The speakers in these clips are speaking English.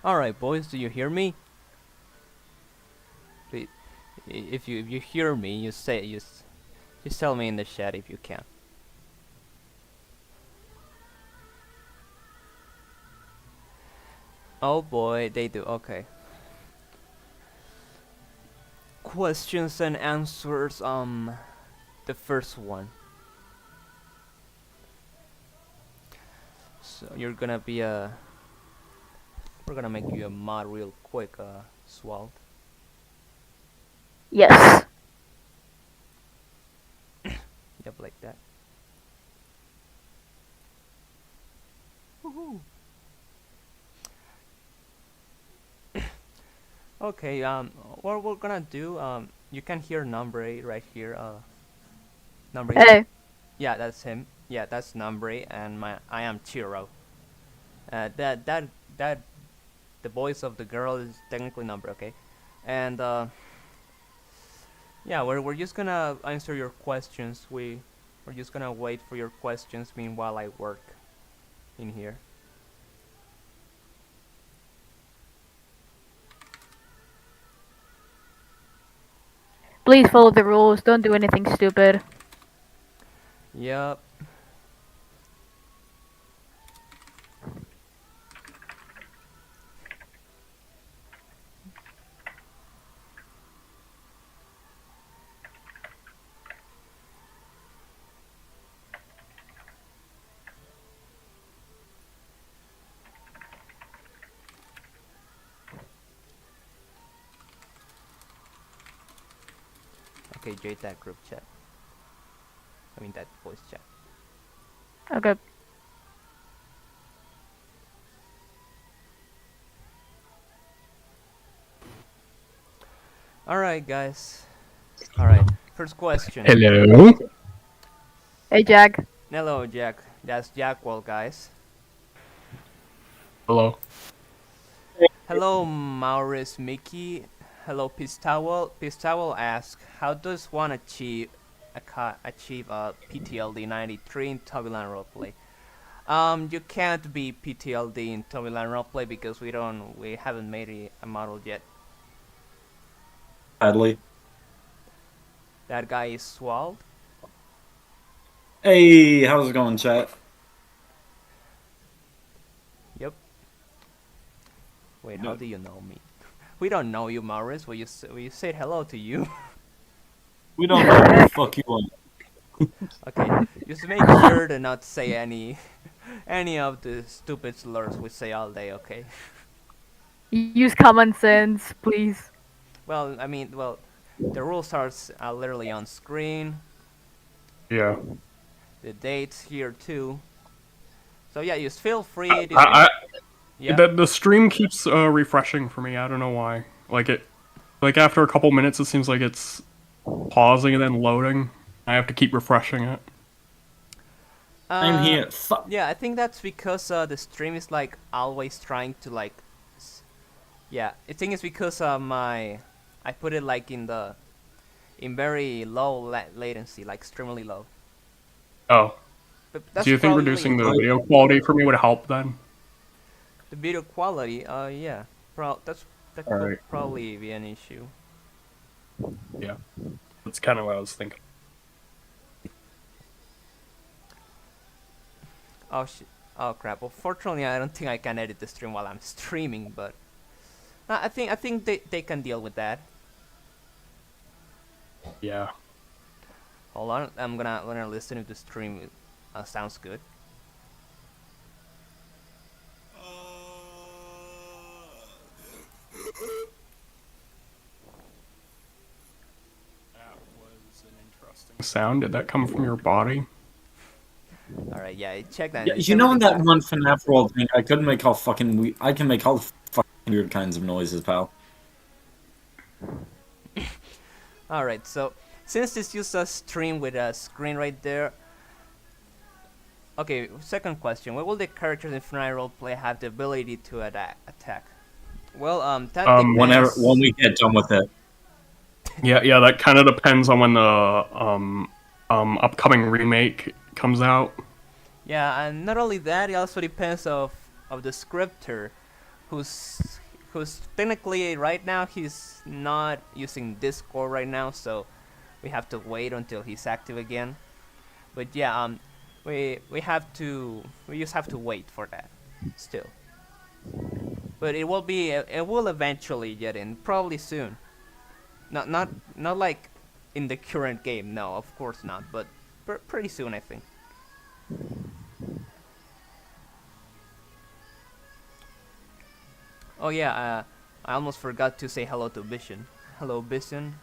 Alright, boys, do you hear me? Please, if you hear me, just tell me in the chat if you can. Oh boy, they do. Okay. Questions and answers. The first one. So you're gonna be a. We're gonna make you a mod real quick, Swald. Yes. Yep, like that. Woohoo! Okay, what we're gonna do, you can hear number 8 right here, number 8. Hey. Yeah, that's him. Yeah, that's number 8, and I am Chiro. That, the voice of the girl is technically number, okay? And, yeah, we're just gonna answer your questions. We're just gonna wait for your questions meanwhile I work in here. Please follow the rules. Don't do anything stupid. Yep. Okay, JTAG group chat. I mean that voice chat. Okay. Alright, guys. Alright, first question. Hello. Hey, Jack. Hello, Jack. That's Jackwell, guys. Hello. Hello, Maurice Mickey. Hello, Pistowel. Pistowel asks, how does one achieve a PTLD 93 in Tobyland Roleplay? You can't be PTLD in Tobyland Roleplay because we haven't made a model yet. Sadly. That guy is Swald. Hey, how's it going, chat? Yep. Wait, how do you know me? We don't know you, Maurice. We said hello to you. We don't know who the fuck you are. Okay, just make sure to not say any of the stupid slurs we say all day, okay? Use common sense, please. Well, I mean, the rules are literally on screen. Yeah. The dates here too. So yeah, just feel free to. Yeah. The stream keeps refreshing for me. I don't know why. Like after a couple minutes, it seems like it's pausing and then loading. I have to keep refreshing it. I'm here. Yeah, I think that's because the stream is like always trying to like. Yeah, I think it's because I put it like in very low latency, like extremely low. Oh. But that's Do you think reducing the video quality for me would help then? The video quality, yeah, that could Alright. probably be an issue. Yeah, that's kind of what I was thinking. Oh crap! Well, fortunately, I don't think I can edit the stream while I'm streaming, but I think they can deal with that. Yeah. Hold on, I'm gonna listen if the stream sounds good. That was an interesting sound. Did that come from your body? Alright, yeah, check that. Yeah, you know in that one FNAF world thing, I can make all the fucking weird kinds of noises, pal. Alright, so since this uses a stream with a screen right there. Okay, second question. When will the characters in FNAF Roleplay have the ability to attack? Well, that depends. When we get done with it. Yeah, that kind of depends on when the upcoming remake comes out. Yeah, and not only that, it also depends of the scripter. who's technically right now he's not using Discord right now, so we have to wait until he's active again. But yeah, we just have to wait for that still. But it will eventually get in, probably soon. Not like in the current game, no, of course not, but pretty soon I think. Oh yeah, I almost forgot to say hello to Vision. Hello, Vision.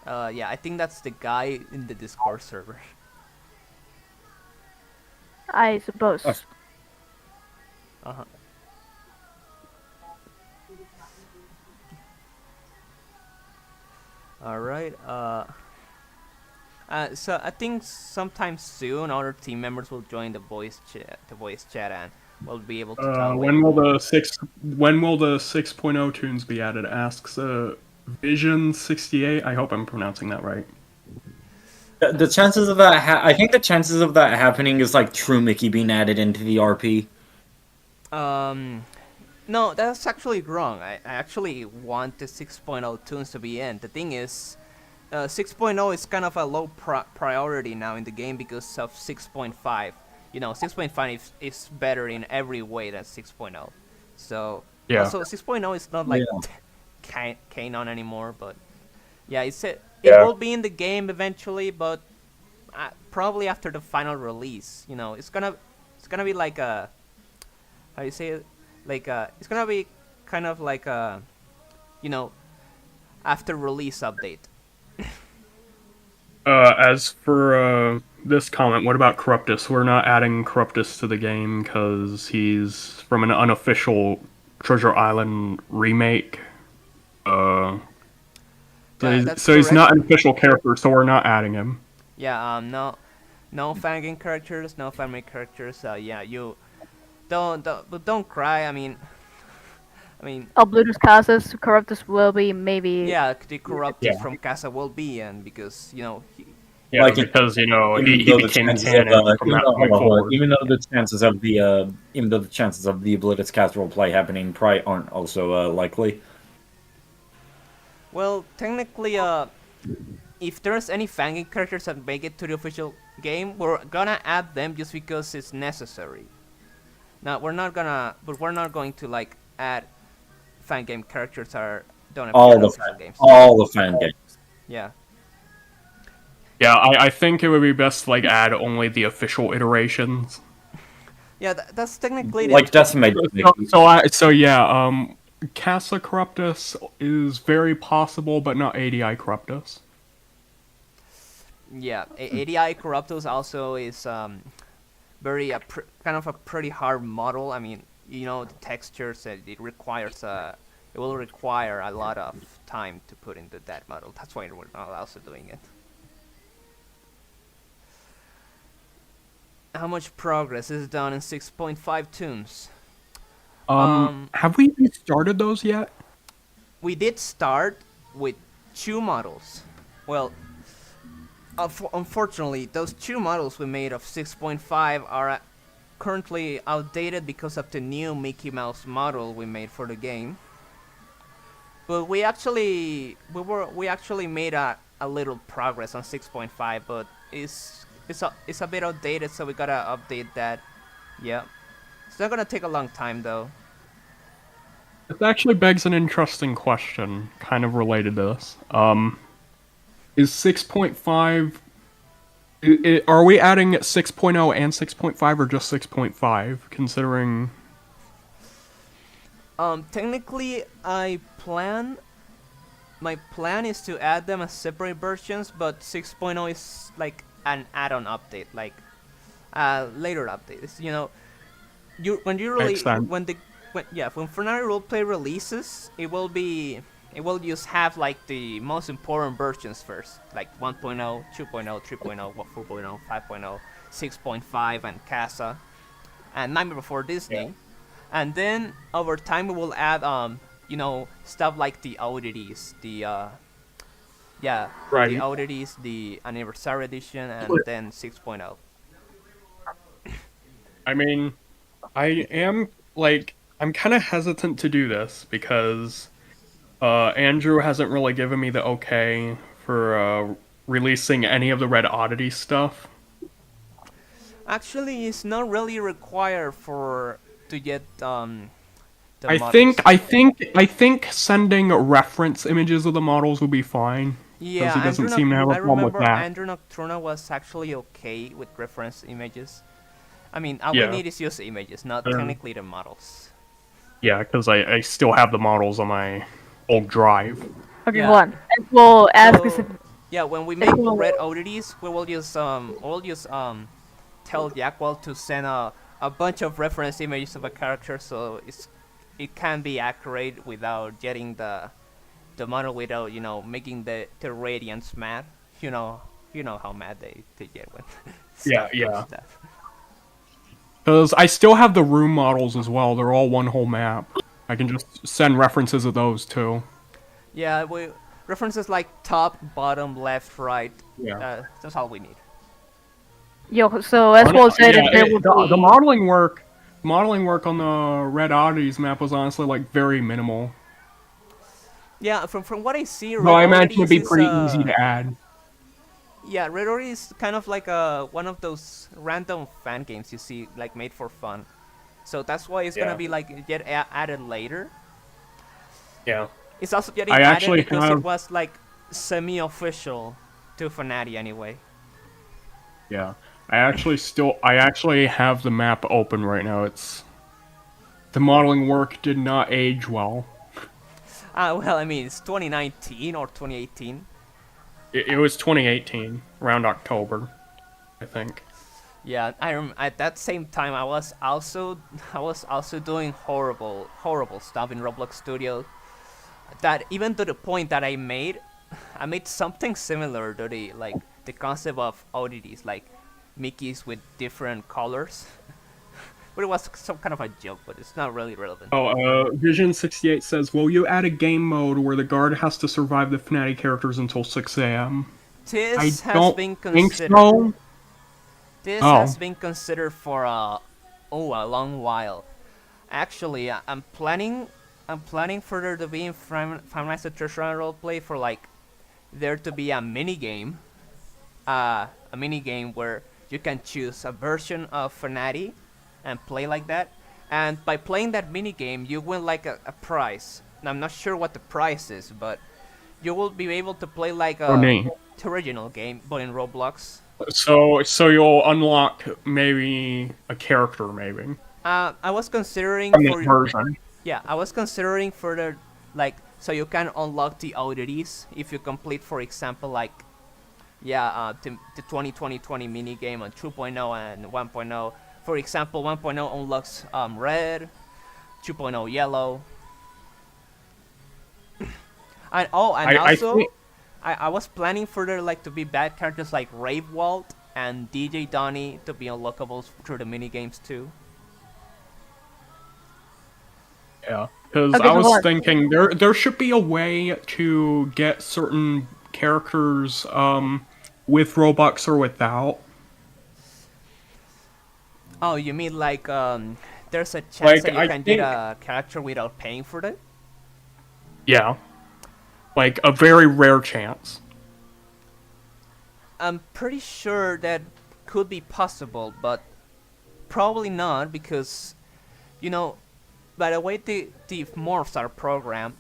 Yeah, I think that's the guy in the Discord server. I suppose. Oh. Uh-huh. All right. So I think sometime soon other team members will join the voice chat, and we'll be able to talk. When will the 6.0 tunes be added? Asks Vision 68. I hope I'm pronouncing that right. The chances of that, I think the chances of that happening is like True Mickey being added into the RP. No, that's actually wrong. I actually want the 6.0 tunes to be in. The thing is, 6.0 is kind of a low priority now in the game because of 6.5. You know, 6.5 is better in every way than 6.0. So, Yeah. also 6.0 is not like canon anymore, but yeah, it Yeah. will be in the game eventually, but probably after the final release. You know, it's gonna be like a, how do you say it? Like it's gonna be kind of like a, you know, after release update. As for this comment, what about Corruptus? We're not adding Corruptus to the game because he's from an unofficial Treasure Island remake. So that's he's not correct. an official character, so we're not adding him. Yeah, no fangame characters, no family characters. Yeah, you don't cry. I mean, Oblivious Casas, Corruptus will be maybe. yeah, the Corruptus Yeah. from Casa will be, and because you know, Yeah, Like, because he Even he though the became chances of canon from that point forward. even though the chances of the Oblivious Cast roleplay happening probably aren't also likely. well, technically, if there's any fangame characters that make it to the official game, we're gonna add them just because it's necessary. Now we're not going to like add fangame characters that don't appear All in the official games. all the fan games. Yeah. Yeah, I think it would be best to like add only the official iterations. Yeah, that's technically Like decimated. So yeah, Casa Corruptus is very possible, but not ADI Corruptus. yeah. ADI Corruptus also is very kind of a pretty hard model. I mean, you know, the textures it will require a lot of time to put into that model. That's why we're not also doing it. How much progress is done in 6.5 tunes? Have we started those yet? We did start with 2 models. Well, unfortunately, those 2 models we made of 6.5 are currently outdated because of the new Mickey Mouse model we made for the game. But we actually made a little progress on 6.5, but it's a bit outdated, so we gotta update that. Yeah, it's not gonna take a long time though. It actually begs an interesting question, kind of related to this. Is 6.5... Are we adding 6.0 and 6.5 or just 6.5, considering... Technically, my plan is to add them as separate versions, but 6.0 is like an add-on update, like later update. It's, you know, when Fnatic Roleplay releases, it will just have like the most important versions first, like 1.0, 2.0, 3.0, 4.0, 5.0, 6.5, and Casa, and Nightmare Before Disney. Yeah. And then over time we will add you know, stuff like the oddities, the Right. oddities, the anniversary edition, and then 6.0. I mean, I am, like, I'm kind of hesitant to do this because Andrew hasn't really given me the okay for releasing any of the Red Oddity stuff. Actually, it's not really required for to get the I models. think sending reference images of the models will be fine. Yeah, He doesn't seem to have a I problem with remember that. Andrew Nocturna was actually okay with reference images. I mean, all Yeah. we need is just images, not Um, technically the models. Yeah, because I still have the models on my old drive. Okay, Yeah. hold on. And we'll ask this. So, yeah, when we make will- red oddities, we'll just tell Jackwell to send a bunch of reference images of a character, so it can be accurate without getting the model without making the radiance mad. You know how mad they get when Yeah, stuff yeah. goes stuff. Because I still have the room models as well. They're all one whole map. I can just send references of those too. Yeah, references like top, bottom, left, right. Yeah. That's all we need. Yo, so as well said, Yeah, there will be. the modeling work on the Red Oddities map was honestly like very minimal. Yeah, from what I see, Though I Red imagine it'd be Oddities pretty is, easy to add. Yeah, Red Oddities is kind of like one of those random fan games you see like made for fun. So that's why it's Yeah. gonna be like get added later. Yeah. It's also getting I added actually because have- it was like semi-official to Fnatic anyway. Yeah. I actually have the map open right now. The modeling work did not age well. Well, I mean, it's 2019 or 2018. It was 2018, around October, I think. Yeah, at that same time I was also doing horrible stuff in Roblox Studio. That even to the point that I made something similar to the concept of oddities, like Mickeys with different colors. But it was some kind of a joke, but it's not really relevant. Oh, Vision68 says, will you add a game mode where the guard has to survive the Fnatic characters until 6 a.m.? This I has don't been think considered. so. This Oh. has been considered for a long while. Actually, I'm planning for there to be in Five Nights at Treasure roleplay for like there to be a mini game where you can choose a version of Fnatic and play like that. And by playing that mini game, you win like a prize. And I'm not sure what the prize is, but you will be able to play like Oh, neat. the original game, but in Roblox. So you'll unlock maybe a character, maybe, I was considering from for this version. Yeah, I was considering further, like, so you can unlock the oddities if you complete, for example, like, the 2020 mini game on 2.0 and 1.0. For example, 1.0 unlocks red, 2.0 yellow, and also I was planning further like to be bad characters like Rave Walt and DJ Donnie to be unlockables through the mini games too. Yeah, because Okay, I so was what? thinking there should be a way to get certain characters with Robux or without. Oh, you mean like there's a chance Like, that you I can get think- a character without paying for it? Yeah, like a very rare chance. I'm pretty sure that could be possible, but probably not because, by the way the morphs are programmed,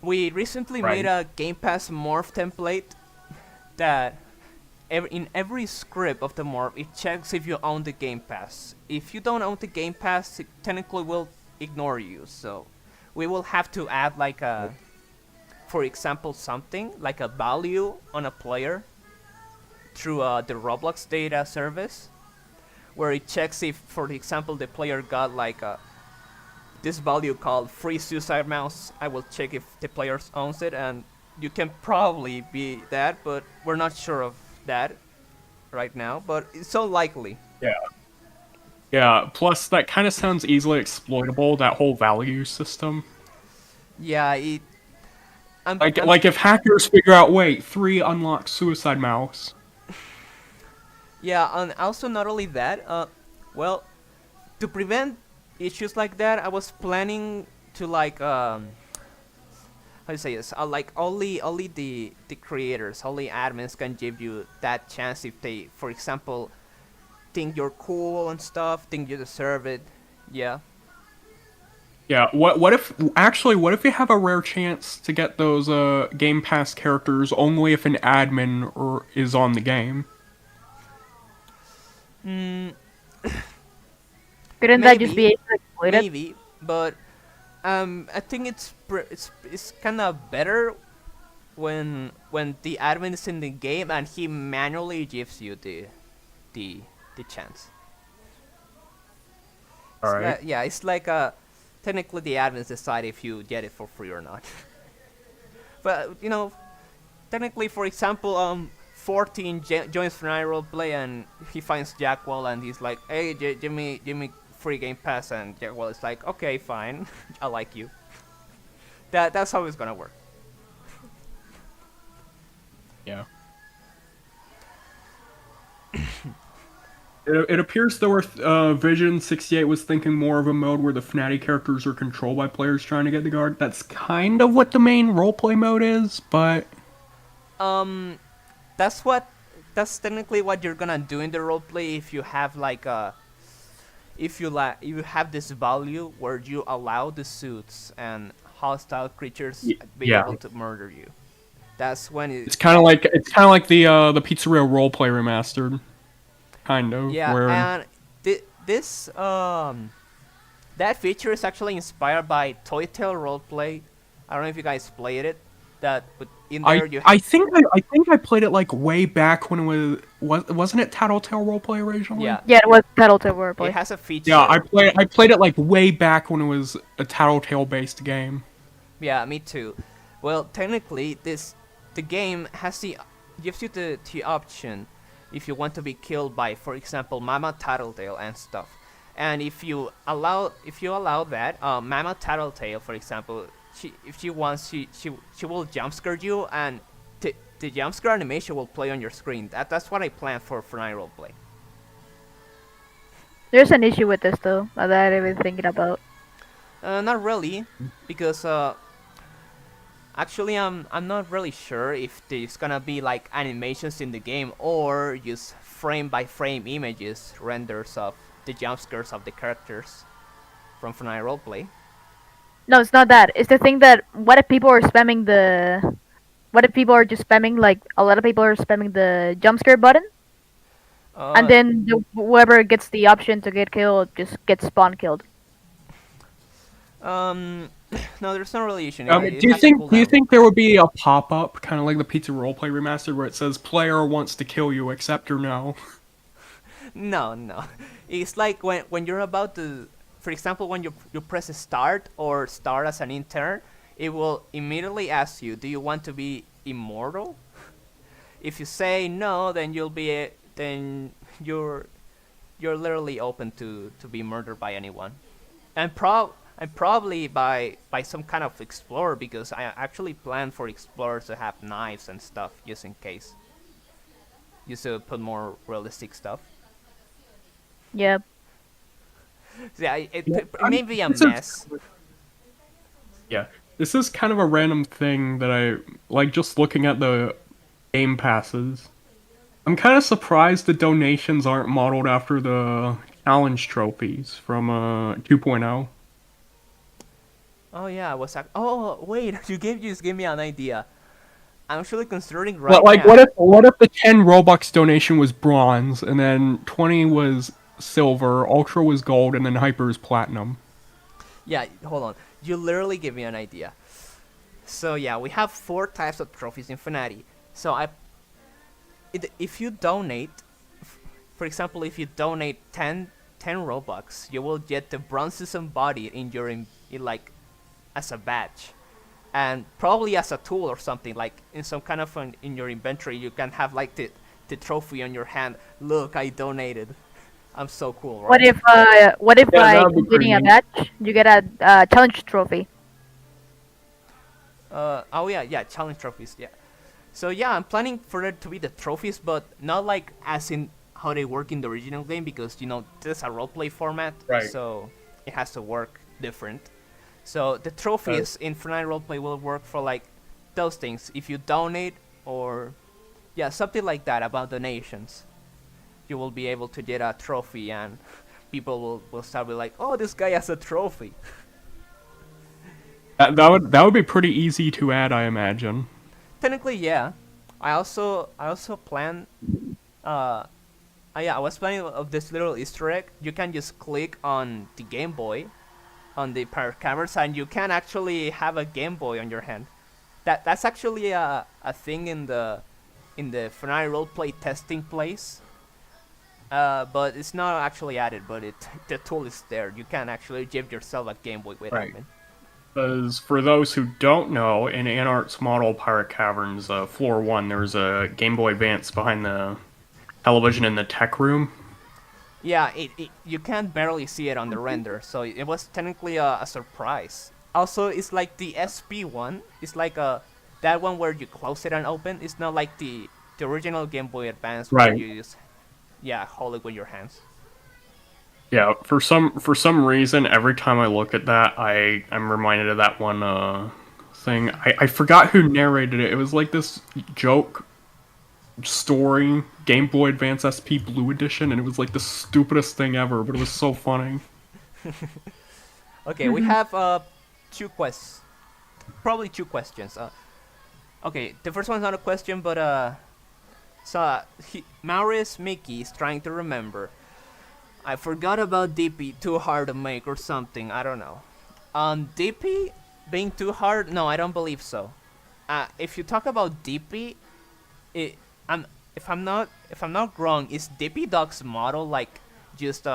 we recently made a Game Pass morph template that in every script of the morph, it checks if you own the Game Pass. If you don't own the Game Pass, it technically will ignore you. So we will have to add like for example, something like a value on a player through the Roblox data service, where it checks if, for example, the player got like this value called free suicide mouse. I will check if the player owns it, and you can probably be that, but we're not sure of that right now, but it's so likely. Yeah, plus that kind of sounds easily exploitable, that whole value system. Yeah, Like if hackers figure out, wait, 3 unlock suicide mouse. yeah, and also not only that, well, to prevent issues like that, I was planning to like how to say this? Like only the creators, only admins can give you that chance if they, for example, think you're cool and stuff, think you deserve it. Yeah. Yeah, what if you have a rare chance to get those Game Pass characters only if an admin is on the game? Mm, Couldn't that just be maybe, able to exploit it? maybe, but I think it's kind of better when the admin is in the game and he manually gives you the the chance. Alright. Yeah, it's like technically the admins decide if you get it for free or not. But you know, technically, for example, 14 joins Fortnite roleplay and he finds Jackwell and he's like, "Hey, give me free Game Pass," and Jackwell is like, "Okay, fine, I like you." That's how it's gonna work. Yeah. It appears though Vision 68 was thinking more of a mode where the Fnatic characters are controlled by players trying to get the guard. That's kind of what the main roleplay mode is, but Um, that's technically what you're gonna do in the roleplay if you have like you have this value where you allow the suits and hostile creatures be yeah. able to murder you. That's when it's kind of like the Pizzeria roleplay remastered, kind of. yeah, where and this that feature is actually inspired by Toy Tale roleplay. I don't know if you guys played it. But in there you I think I played it like way back when it wasn't it Tattletale roleplay originally? yeah, Yeah, it was Tattletale it Roleplay. has a feature. Yeah, I played it like way back when it was a Tattletale based game. Yeah, me too. Well, technically, the game gives you the option if you want to be killed by, for example, Mama Tattletale and stuff. And if you allow that, Mama Tattletale, for example, if she wants, she will jump scare you, and the jump scare animation will play on your screen. That's what I planned for Fortnite roleplay. There's an issue with this though that I've been thinking about. Not really, because actually, I'm not really sure if there's gonna be like animations in the game or just frame by frame images renders of the jump scares of the characters from Fortnite roleplay. No, it's not that. It's the thing that what if people are spamming the, what if people are just spamming, like a lot of people are spamming the jump scare button, and then whoever gets the option to get killed just gets spawn killed. No, there's no really issue. Do you think there would be a pop up kind of like the Pizza Roleplay Remastered where it says player wants to kill you, accept or no? No. It's like when you're about to, for example, when you press start or start as an intern, it will immediately ask you, do you want to be immortal? If you say no, then you're literally open to be murdered by anyone, and probably by some kind of explorer, because I actually plan for explorers to have knives and stuff just in case, just to put more realistic stuff. Yep. Yeah, it may be a this is- mess. Yeah, this is kind of a random thing that I like. Just looking at the game passes, I'm kind of surprised the donations aren't modeled after the challenge trophies from 2.0. Oh yeah, oh wait, you just gave me an idea. I'm actually considering right But like, now. what if the 10 Robux donation was bronze, and then 20 was silver, ultra was gold, and then hyper is platinum? Yeah, hold on. You literally gave me an idea. So yeah, we have 4 types of trophies in Fnatic. So if you donate, for example, if you donate 10 Robux, you will get the bronzes embodied in your like as a badge, and probably as a tool or something, like in some kind of in your inventory. You can have like the trophy on your hand. Look, I donated. I'm so cool, right? What if Yeah, by that would be completing a pretty match you get a challenge trophy? Oh yeah, challenge trophies, yeah. So yeah, I'm planning for it to be the trophies, but not like as in how they work in the original game, because this is a roleplay format. Right. So it has to work different. So the trophies in Fortnite Roleplay will work for like those things. If you donate or yeah, something like that about donations, you will be able to get a trophy and people will start be like, oh, this guy has a trophy. That would be pretty easy to add, I imagine. Technically, yeah. I also plan. Yeah, I was planning of this little Easter egg. You can just click on the Game Boy, on the pirate cameras, and you can actually have a Game Boy on your hand. That's actually a thing in the Fortnite roleplay testing place. But it's not actually added. But the tool is there. You can actually give yourself a Game Boy with Right. it. Because for those who don't know, in Anart's model Pirate Caverns, floor 1, there's a Game Boy Advance behind the television in the tech room. Yeah, you can barely see it on the render, so it was technically a surprise. Also, it's like the SP one. It's like that one where you close it and open. It's not like the original Game Boy Advance where Right. you just hold it with your hands. Yeah, for some reason, every time I look at that, I'm reminded of that one thing. I forgot who narrated it. It was like this joke story, Game Boy Advance SP Blue Edition, and it was like the stupidest thing ever, but it was so funny. Okay, we have probably two questions. Okay, the first one's not a question, but Maurice Mickey is trying to remember. I forgot about DP, too hard to make or something. I don't know. DP being too hard? No, I don't believe so. If you talk about DP, if I'm not wrong, is DP Dog's model like just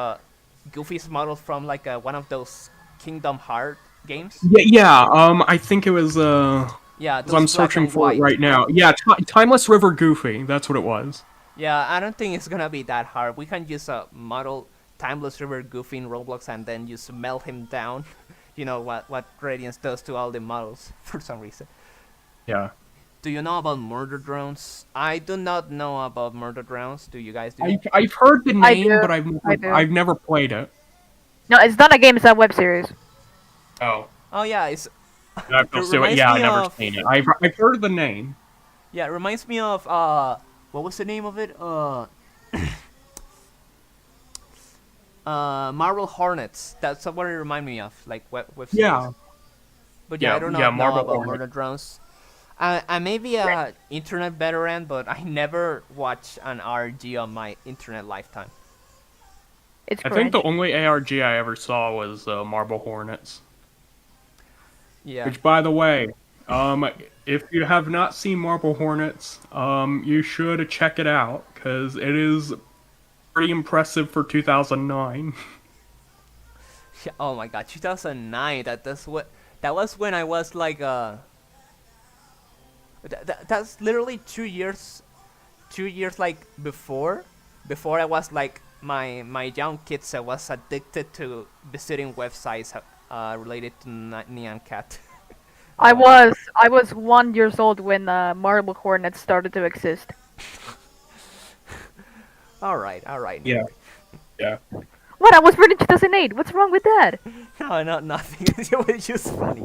Goofy's model from like one of those Kingdom Hearts games? Yeah. I think it was. Yeah, those I'm black searching and for it white. right now. Yeah, Timeless River Goofy. That's what it was. Yeah, I don't think it's gonna be that hard. We can just model Timeless River Goofy in Roblox and then just melt him down. You know what Radiance does to all the models for some reason. Yeah. Do you know about Murder Drones? I do not know about Murder Drones. Do you guys do? I've heard the I name, do. but I do. I've never played it. No, it's not a game. It's a web series. Oh. Oh yeah, it's I've It still, reminds yeah, me I've never of- seen it. I've heard of the name. yeah, it reminds me of what was the name of it? Marble Hornets. That's what it reminded me of, like web series. Yeah. But yeah, Yeah, I don't know, yeah, know Marble about Hornet. Murder Drones. I may be a internet veteran, but I never watched an RG on my internet lifetime. It's I think the cringe. only ARG I ever saw was Marble Hornets. Yeah. Which, by the way, if you have not seen Marble Hornets, you should check it out because it is pretty impressive for 2009. Oh my god, 2009. That was when I was like that's literally 2 years like before I was like my young kids. I was addicted to visiting websites related to Nyan Cat. I was 1 year old when Marble Hornets started to exist. All right. Yeah. Yeah. What? I was born in 2008. What's wrong with that? No, nothing. It was just funny.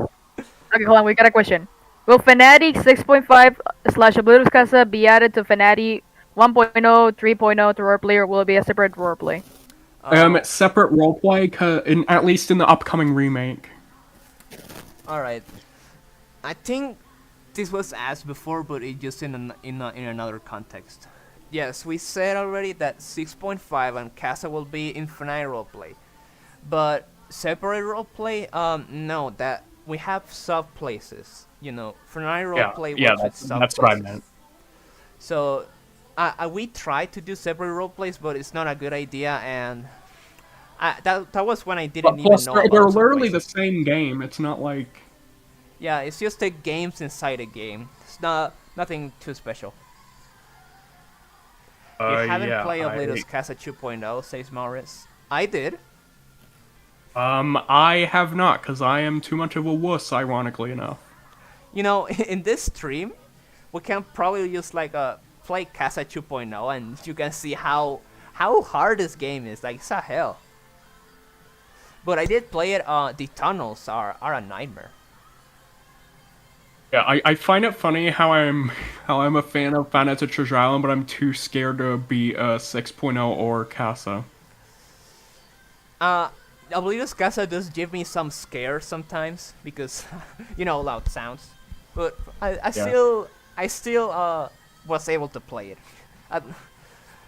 Okay, hold on. We got a question. Will Fnatic 6.5/Oblivious Casa be added to Fnatic 1.0, 3.0 to roleplay, or will it be a separate roleplay? Separate roleplay, at least in the upcoming remake. All right. I think this was asked before, but it just in another context. Yes, we said already that 6.5 and Casa will be infinite roleplay, but separate roleplay, no, that we have sub places. You know, infinite roleplay Yeah, works with sub that's what I places. meant. So, we tried to do separate roleplays, but it's not a good idea, and that was when I didn't But even plus, know about they're sub literally the places. same game. It's not like. Yeah, it's just the games inside a game. It's nothing too special. You haven't played Oblivious Casa 2.0, says Maurice. I did. I have not, because I am too much of a wuss, ironically enough. You know, in this stream, we can probably just like play Casa 2.0, and you can see how hard this game is. Like, it's a hell. But I did play it. The tunnels are a nightmare. Yeah, I find it funny how I'm a fan of Five Nights at Treasure Island, but I'm too scared to beat 6.0 or Casa. Oblivion's Casa does give me some scare sometimes because, loud sounds. But I still was able to play it.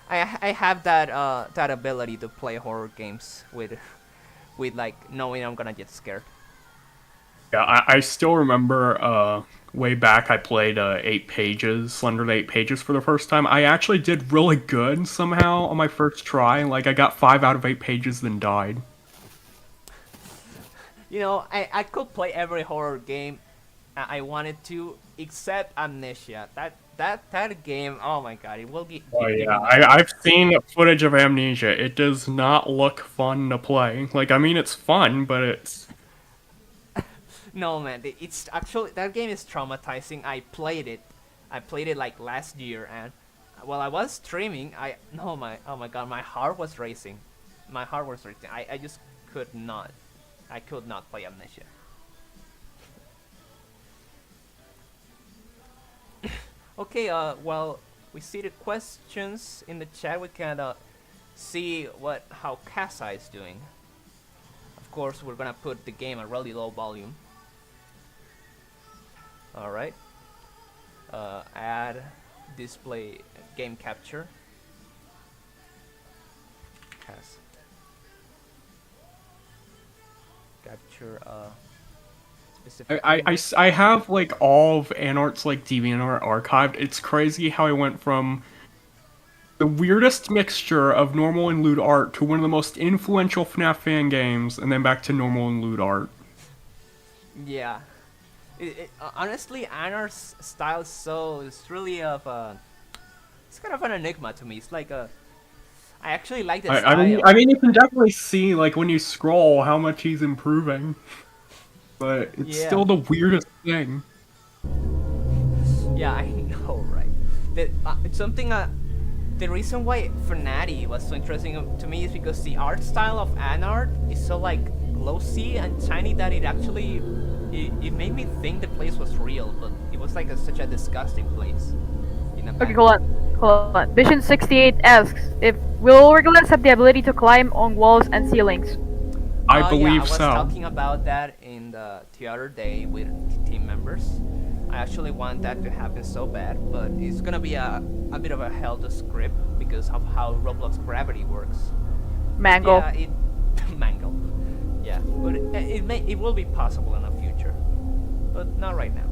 I have that ability to play horror games with like knowing I'm gonna get scared. Yeah, I still remember way back I played 8 Pages, Slender 8 Pages for the first time. I actually did really good somehow on my first try. Like, I got 5 out of 8 pages, then died. I could play every horror game I wanted to, except Amnesia. That game, oh my god, it will get. Oh yeah, I've seen footage of Amnesia. It does not look fun to play. Like, I mean, it's fun, but it's... No man, it's actually, that game is traumatizing. I played it like last year, and while I was streaming, oh my god, my heart was racing. I just could not. I could not play Amnesia. Okay, well, we see the questions in the chat. We can see how Casa is doing. Of course, we're gonna put the game at really low volume. All right. Add display game capture. Casa. Capture specific. I have like all of Anart's like DeviantArt archived. It's crazy how I went from the weirdest mixture of normal and lewd art to one of the most influential FNAF fan games, and then back to normal and lewd art. Yeah. Honestly, Anart's style it's really it's kind of an enigma to me. It's like I actually like the style. I mean, you can definitely see like when you scroll how much he's improving, but it's still the weirdest thing. Yeah, I know, right? It's something. The reason why Fnati was so interesting to me is because the art style of Anart is so like glossy and shiny that it actually it made me think the place was real, but it was like such a disgusting place. Okay, hold on. Vision 68 asks if will Legolas have the ability to climb on walls and ceilings. I believe I was so. talking about that in the other day with team members. I actually want that to happen so bad, but it's gonna be a bit of a hell to script because of how Roblox gravity works. Mango. Yeah, Mango. Yeah, but it will be possible in the future, but not right now.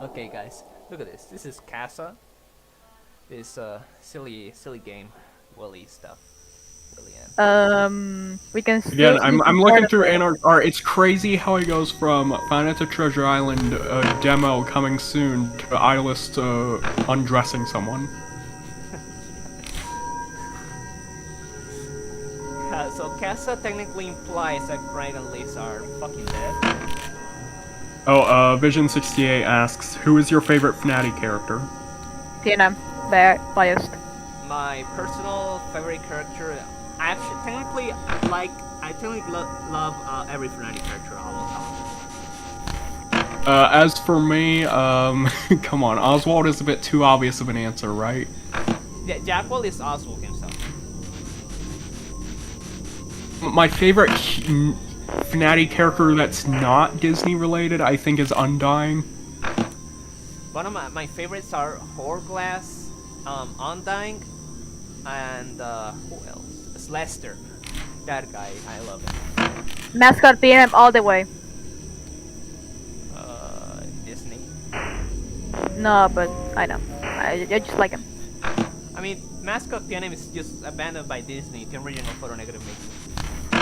Okay, guys, look at this. This is Casa. This silly game, Willy stuff. We can still Again, I'm looking through Anart art. It's crazy how he goes from Five Nights at Treasure Island demo coming soon to Idolist undressing someone. So Casa technically implies that Greg and Lisa are fucking dead. Oh, Vision 68 asks, who is your favorite Fnati character? TNM, biased. My personal favorite character, I technically love every Fnati character almost. As for me, come on, Oswald is a bit too obvious of an answer, right? Yeah, Jackwell is Oswald himself. My favorite Fnati character that's not Disney related, I think, is Undying. One of my favorites are Hourglass, Undying, and who else? It's Lester. That guy, I love him. Mascot PNM all the way. Disney. No, but I know. I just like him. I mean, Mascot PNM is just abandoned by Disney, the original Photonegative Mickey.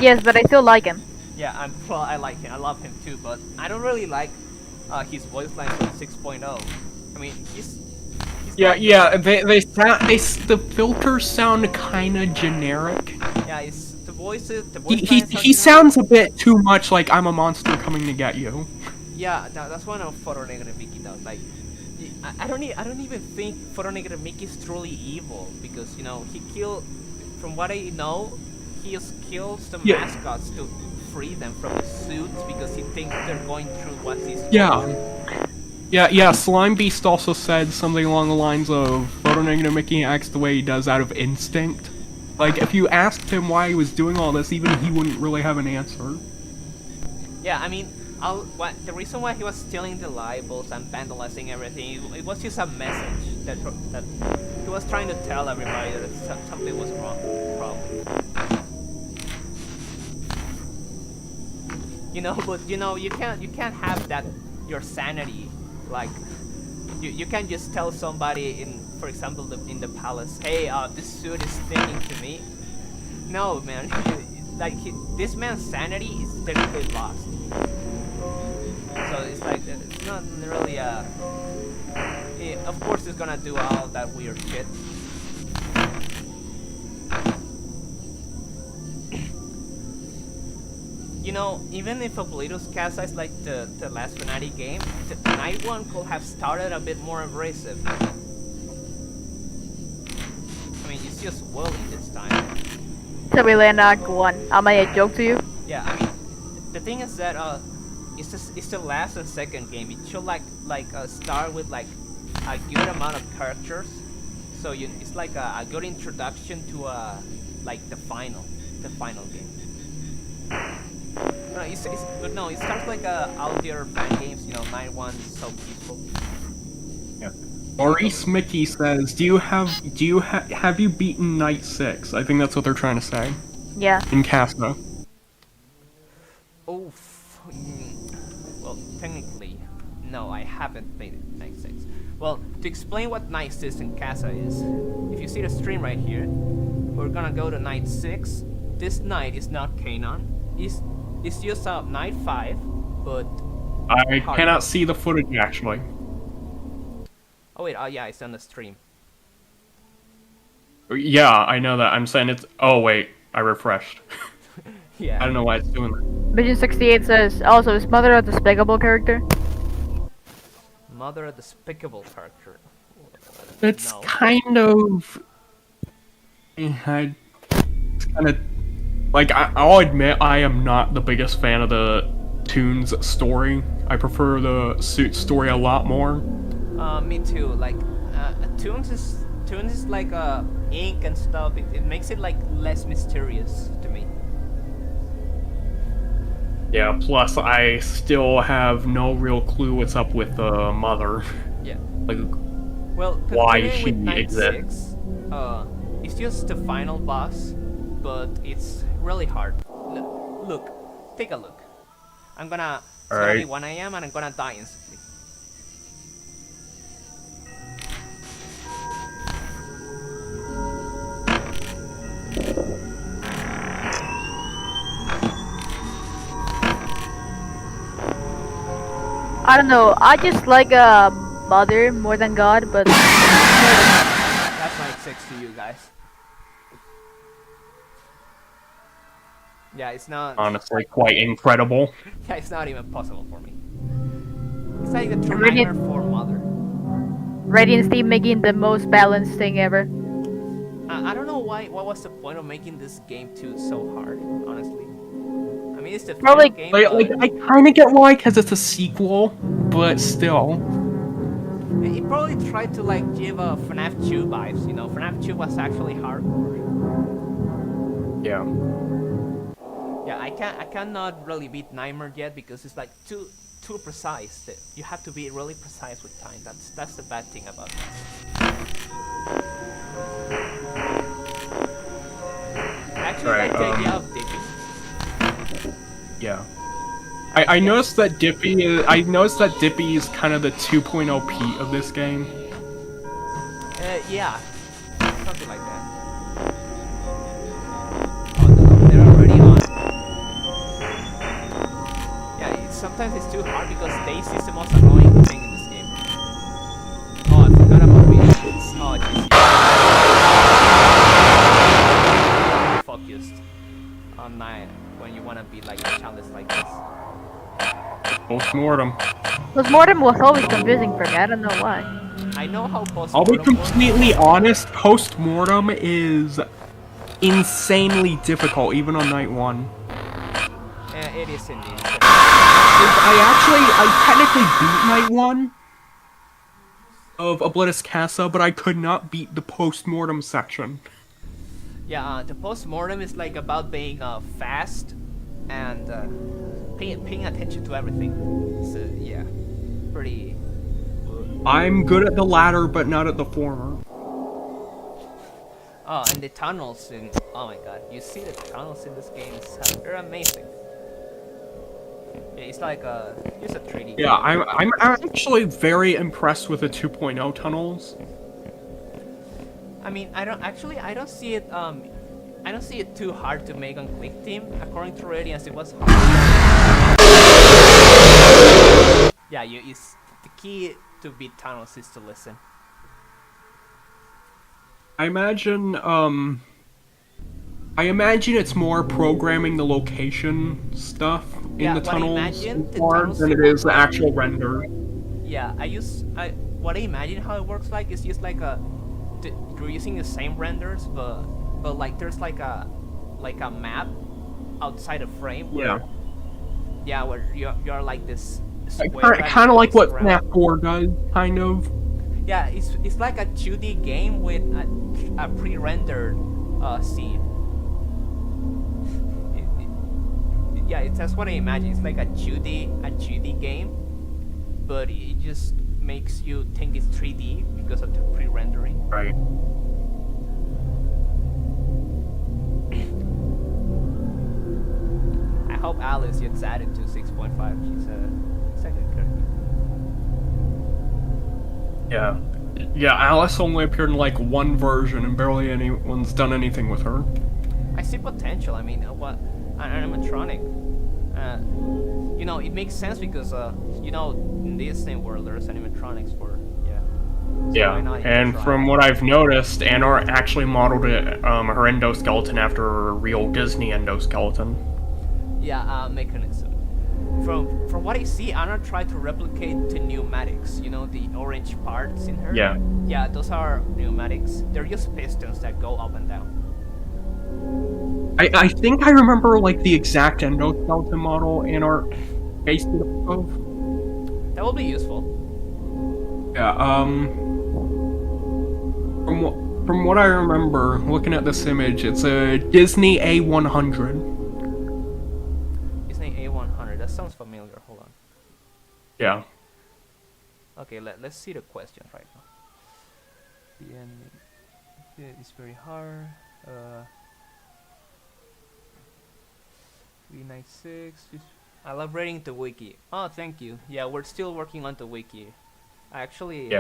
Yes, but I still like him. Yeah, I like him. I love him too, but I don't really like his voice lines on 6.0. I mean, he's Yeah, the filters sound kind of generic. Yeah, it's the voices. He sounds a bit too much like I'm a monster coming to get you. Yeah, that's one of Photonegative Mickey does. Like, I don't even think Photonegative Mickey is truly evil because he killed from what I know, he kills the Yeah. mascots to free them from the suits because he thinks they're going through what he's Yeah. Yeah, Slime Beast also said something along the lines of Photonegative Mickey acts the way he does out of instinct. Like, if you asked him why he was doing all this, even he wouldn't really have an answer. Yeah, I mean, the reason why he was stealing the libels and vandalizing everything, it was just a message that he was trying to tell everybody that something was wrong. You know, but you know, you can't have that your sanity. Like, you can't just tell somebody in, for example, in the palace, hey, this suit is sticking to me. No, man. Like, this man's sanity is technically lost. So it's like, it's not really of course it's gonna do all that weird shit. You know, even if Oblito's Casa is like the last Fnatic game, the night one could have started a bit more abrasive. I mean, it's just Wooly this time. So we land Act 1. Am I a joke to you? Yeah, I mean, the thing is that it's the last and second game. It should start with like a good amount of characters, so it's like a good introduction to like the final game. No, it starts like all the other fan games. You know, Night 1 is so peaceful. Yeah. Maurice Mickey says, have you beaten Night 6? I think that's what they're trying to say. Yeah. In Casa. Oh, well, technically, no, I haven't played it, Night 6. Well, to explain what Night 6 in Casa is, if you see the stream right here, we're gonna go to Night 6. This night is not canon. It's just Night 5, but... I cannot see the footage, actually. Oh wait, yeah, it's on the stream. Yeah, I know that. I'm saying it's... Oh, wait. I refreshed. Yeah. I don't know why it's doing that. Vision 68 says, also, is Mother a despicable character? Mother a despicable character. It's No. kind of... It's kind of... Like, I'll admit I am not the biggest fan of the Toons story. I prefer the Suit story a lot more. Me too. Like, Toons is like ink and stuff. It makes it like less mysterious to me. Yeah, plus I still have no real clue what's up with the mother. Yeah. Like, Well, why continuing she with Night exists. 6, it's just the final boss, but it's really hard. Look, take a look. It's gonna be 1 AM and I'm gonna die instantly. I don't know, I just like Mother more than God, but... That's Night 6 to you guys. Yeah, it's not... honestly, quite incredible. Yeah, it's not even possible for me. It's like the Really? Terminator for Mother. Radiant Steve making the most balanced thing ever. I don't know what was the point of making this game too so hard, honestly. I mean, it's the Probably- game, Like, but I kind of get why, because it's a sequel, but still. it probably tried to like give a FNAF 2 vibes, you know. FNAF 2 was actually hardcore. Yeah. Yeah, I cannot really beat Nightmare yet because it's like too precise. You have to be really precise with time. That's the bad thing about that. Actually, Right, like the idea of Dippy. Yeah. I noticed that Dippy is kind of the 2.0 Pete of this game. Yeah, something like that. Oh, they're already on. Yeah, sometimes it's too hard because Daisy is the most annoying thing in this game. Oh, I forgot about Visions. Oh, jeez. Focused on 9 when you want to be like a challenge like this. Postmortem. Postmortem was always confusing for me, I don't know why. I know how I'll be Postmortem works. completely honest, Postmortem is insanely difficult, even on night 1. Yeah, it is indeed. I technically beat night 1 of Oblitus Casa, but I could not beat the post-mortem section. Yeah, the post-mortem is like about being fast and paying attention to everything. So yeah, pretty. I'm good at the latter, but not at the former. Oh, and the tunnels in. Oh my god, you see the tunnels in this game? They're amazing. Yeah, it's like it's a 3D. Yeah, I'm actually very impressed with the 2.0 tunnels. I mean, I don't see it. I don't see it too hard to make on Quick Team. According to Radiance, it was hard. Yeah, it's the key to beat tunnels is to listen. I imagine it's more programming the location stuff in the tunnels than it is the actual render. Yeah, what I imagine how it works like is just like you're using the same renders, but like there's like a map outside a frame where where you're like this square, kind of like what FNAF 4 does, kind of. Yeah, it's like a 2D game with a pre-rendered scene. That's what I imagine. It's like a 2D game, but it just makes you think it's 3D because of the pre-rendering. Right. I hope Alice gets added to 6.5. She's a good character. Yeah, Alice only appeared in like 1 version, and barely anyone's done anything with her. I see potential. I mean, what an animatronic. You know, it makes sense because you know, in Disney World there's animatronics for So yeah, and from what I've noticed, Anna actually modeled her endoskeleton after a real Disney endoskeleton. Yeah, mechanism. From what I see, Anna tried to replicate the pneumatics. You know, the orange parts in her. Yeah. Yeah, those are pneumatics. They're just pistons that go up and down. I think I remember like the exact endoskeleton model Anna based it off of. That will be useful. Yeah. From what I remember, looking at this image, it's a Disney A100. Disney A100. That sounds familiar. Hold on. Yeah. Okay, let's see the questions right now. The end is very hard. 396. I love reading the wiki. Oh, thank you. Yeah, we're still working on the wiki. I actually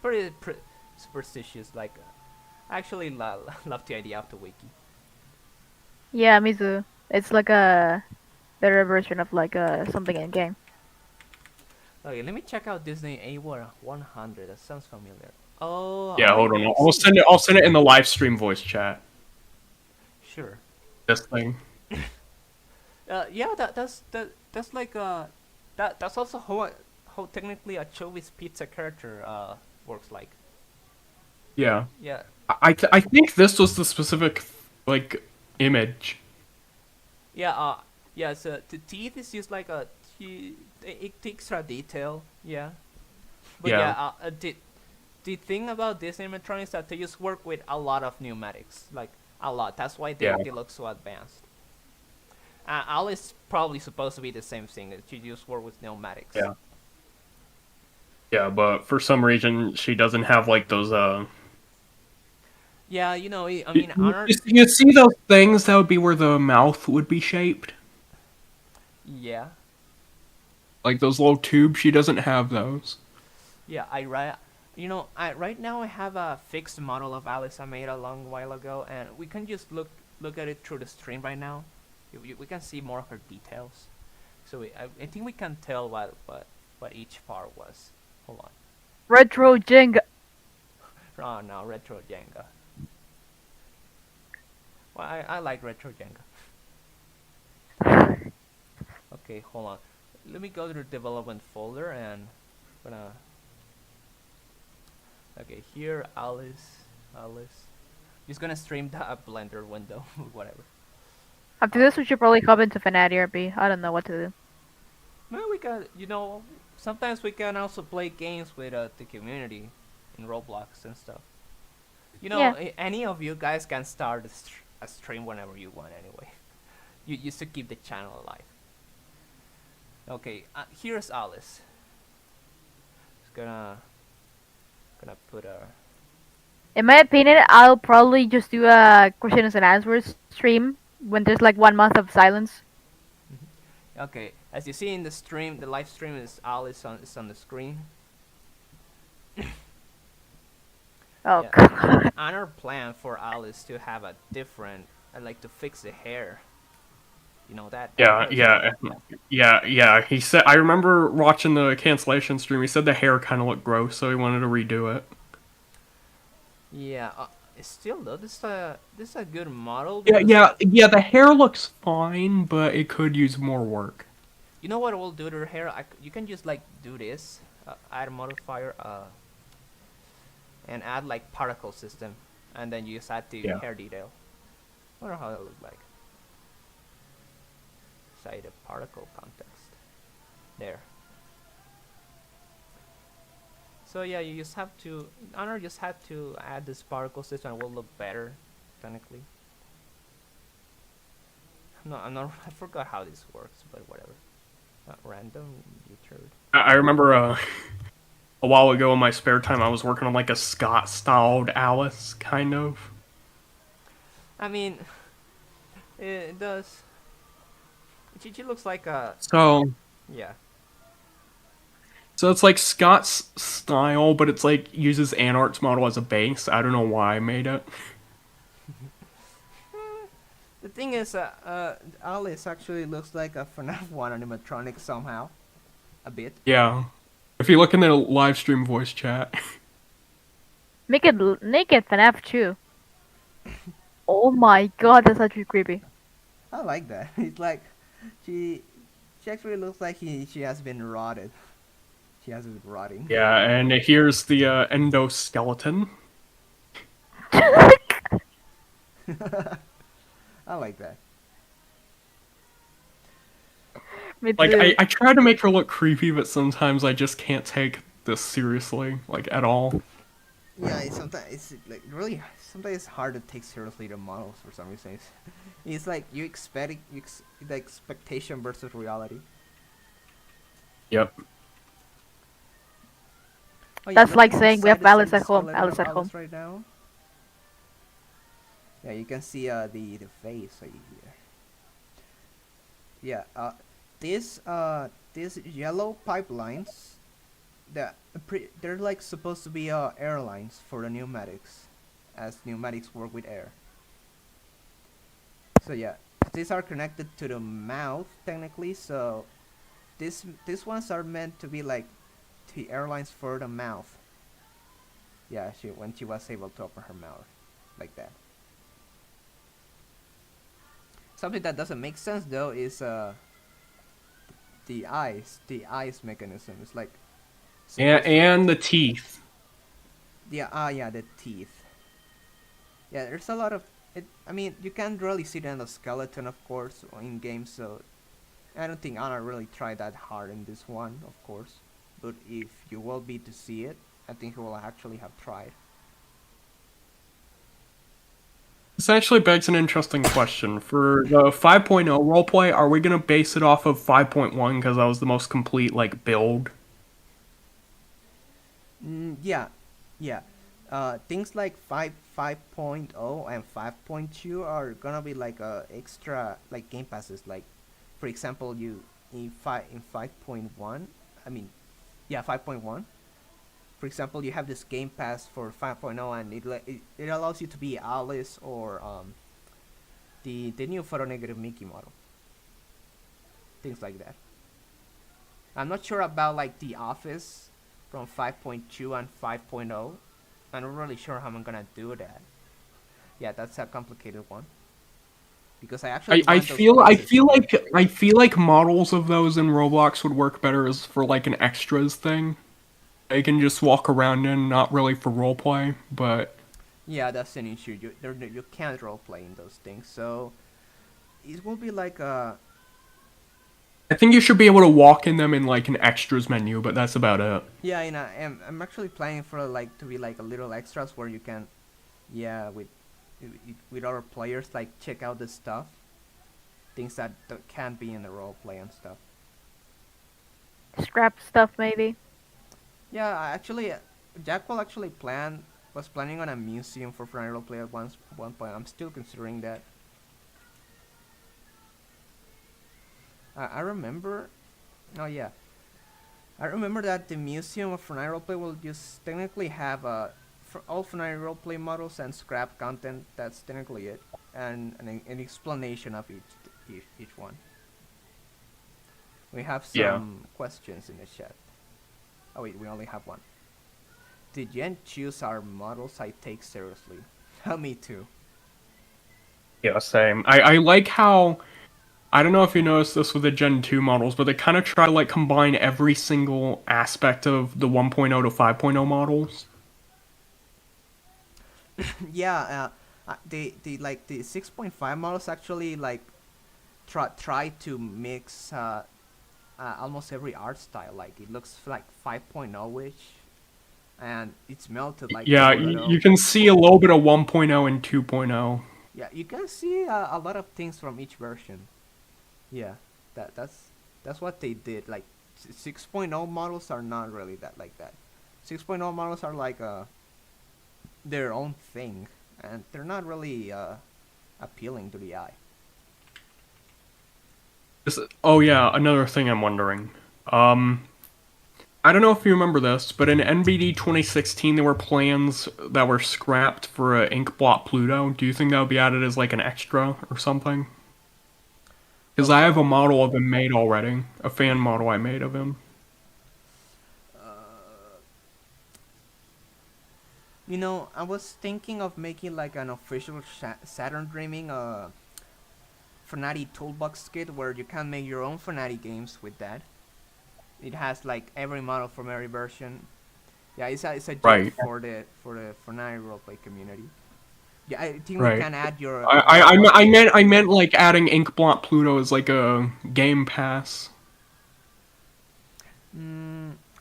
pretty superstitious. Like, I actually love the idea of the wiki. Yeah, me too. It's like a better version of like something in game. Okay, let me check out Disney A100. That sounds familiar. Oh. Yeah, hold on. I'll send it in the live stream voice chat. Sure. This thing. Yeah, that's like that's also how technically a Chubby's Pizza character works like. Yeah. Yeah. I think this was the specific like image. Yeah. Yeah. So the teeth is just like it extra detail. Yeah. But Yeah. The thing about this animatronics is that they just work with a lot of pneumatics, like a lot. That's why they look so advanced. Alice probably supposed to be the same thing. That she just work with pneumatics. Yeah. Yeah, but for some reason she doesn't have like those Yeah, you know, I mean, you see those things that would be where the mouth would be shaped? Yeah. Like those little tubes, she doesn't have those. Yeah, right now I have a fixed model of Alice I made a long while ago, and we can just look at it through the stream right now. We can see more of her details. So I think we can tell what each part was. Hold on. Retro Jenga. Oh no, Retro Jenga. Well, I like Retro Jenga. Okay, hold on. Let me go to the development folder and Okay, here Alice. Just gonna stream the Blender window, whatever. After this, we should probably hop into Fnatic RP. I don't know what to do. Well, we got, sometimes we can also play games with the community in Roblox and stuff. Yeah. Any of you guys can start a stream whenever you want anyway. You used to keep the channel alive. Okay, here's Alice. Just gonna put a. In my opinion, I'll probably just do a questions and answers stream when there's like 1 month of silence. Okay, as you see in the stream, the live stream is Alice is on the screen. Oh Yeah. god. Honor plan for Alice to have a different, like to fix the hair. You know that? Yeah. He said I remember watching the cancellation stream. He said the hair kind of looked gross, so he wanted to redo it. Yeah. It's still though. This is a good model. Yeah. because- The hair looks fine, but it could use more work. You know what we'll do to her hair? You can just like do this, add a modifier, and add like particle system, and then you just add the Yeah. hair detail. Wonder how it look like. Say the particle context. There. So yeah, you just have to. Honor just had to add this particle system, and it will look better, technically. I'm not. I forgot how this works, but whatever. Not random. Deterred. I remember a while ago in my spare time, I was working on like a Scott-styled Alice, kind of. I mean, it does. She looks like a yeah. So it's like Scott's style, but it's like uses Anart's model as a base. I don't know why I made it. The thing is, Alice actually looks like a FNAF 1 animatronic somehow. A bit. Yeah. If you look in the live stream voice chat. Make it naked FNAF 2. Oh my god, that's actually creepy. I like that. It's like, she actually looks like she has been rotted. She has been rotting. Yeah, and here's the endoskeleton. I like that. Me Like, too. I try to make her look creepy, but sometimes I just can't take this seriously, like, at all. Yeah, sometimes it's like really. Sometimes it's hard to take seriously the models for some reason. It's like you expect the expectation versus reality. Yep. Oh, That's let like me saying we have inside Alice the at home, skeleton Alice of at home. right now. Yeah, you can see the face right here. Yeah, these yellow pipelines, they're like supposed to be airlines for the pneumatics, as pneumatics work with air. So yeah, these are connected to the mouth technically. So these ones are meant to be like the airlines for the mouth. Yeah, when she was able to open her mouth, like that. Something that doesn't make sense though is the eyes mechanism. It's like And the teeth. yeah, the teeth. Yeah, there's a lot of it. I mean, you can't really see the endoskeleton, of course, in games. So I don't think Anna really tried that hard in this one, of course. But if you will be to see it, I think he will actually have tried. This actually begs an interesting question. For the 5.0 roleplay, are we going to base it off of 5.1 because that was the most complete, like, build? Yeah. Things like 5.0 and 5.2 are gonna be like extra like game passes. Like, for example, you in 5.1. I mean, yeah, 5.1. For example, you have this game pass for 5.0, and it allows you to be Alice or the new photonegative Mickey model. Things like that. I'm not sure about like the Office from 5.2 and 5.0. I'm not really sure how I'm gonna do that. Yeah, that's a complicated one. Because I actually I want those feel places. I feel like models of those in Roblox would work better as for like an extras thing. They can just walk around in, not really for roleplay, but Yeah, that's an issue. You can't roleplay in those things, so it will be like a I think you should be able to walk in them in like an extras menu, but that's about it. yeah. I'm actually planning for like to be like a little extras where you can, yeah, with other players like check out the stuff, things that can't be in the roleplay and stuff. Scrap stuff maybe. Yeah, actually, Jack will actually was planning on a museum for Friday roleplay at one point. I'm still considering that. I remember. Oh yeah, I remember that the Museum of Funai Roleplay will just technically have for all Funai Roleplay models and scrap content. That's technically it, and an explanation of each one. We have some Yeah. questions in the chat. Oh wait, we only have one. Did Jen choose our models I take seriously? Me too. Yeah, same. I like how, I don't know if you noticed this with the Gen 2 models, but they kind of try to like combine every single aspect of the 1.0 to 5.0 models. Yeah, the like the 6.5 models actually like try to mix almost every art style. Like it looks like 5.0-ish, and it's melted like Yeah, 2.0. you can see a little bit of 1.0 and 2.0. Yeah, you can see a lot of things from each version. Yeah, that's what they did. Like 6.0 models are not really that like that. 6.0 models are like their own thing, and they're not really appealing to the eye. Oh yeah, another thing I'm wondering. I don't know if you remember this, but in NBD 2016 there were plans that were scrapped for Inkblot Pluto. Do you think that would be added as like an extra or something? Because I have a model of him made already, a fan model I made of him. You know, I was thinking of making like an official Saturn Dreaming Fnatic Toolbox kit where you can make your own Fnatic games with that. It has like every model from every version. Yeah, it's a joke Right. for the Fnatic roleplay community. Yeah, I think Right. we can add your. I meant like adding Inkblot Pluto as like a game pass.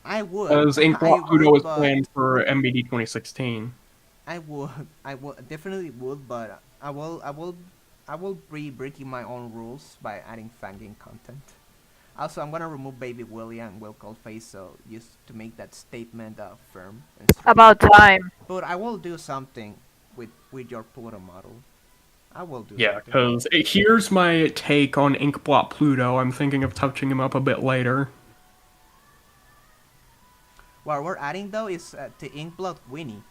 I would. As I Inkblot Pluto would, was but planned for MBD 2016. I would definitely would, but I will be breaking my own rules by adding fangame content. Also, I'm gonna remove Baby Willie and Will Coldface, so just to make that statement firm and strong. About time. But I will do something with your Pluto model. I will do Yeah, something. because here's my take on Inkblot Pluto. I'm thinking of touching him up a bit later. What we're adding though is the Inkblood Winnie.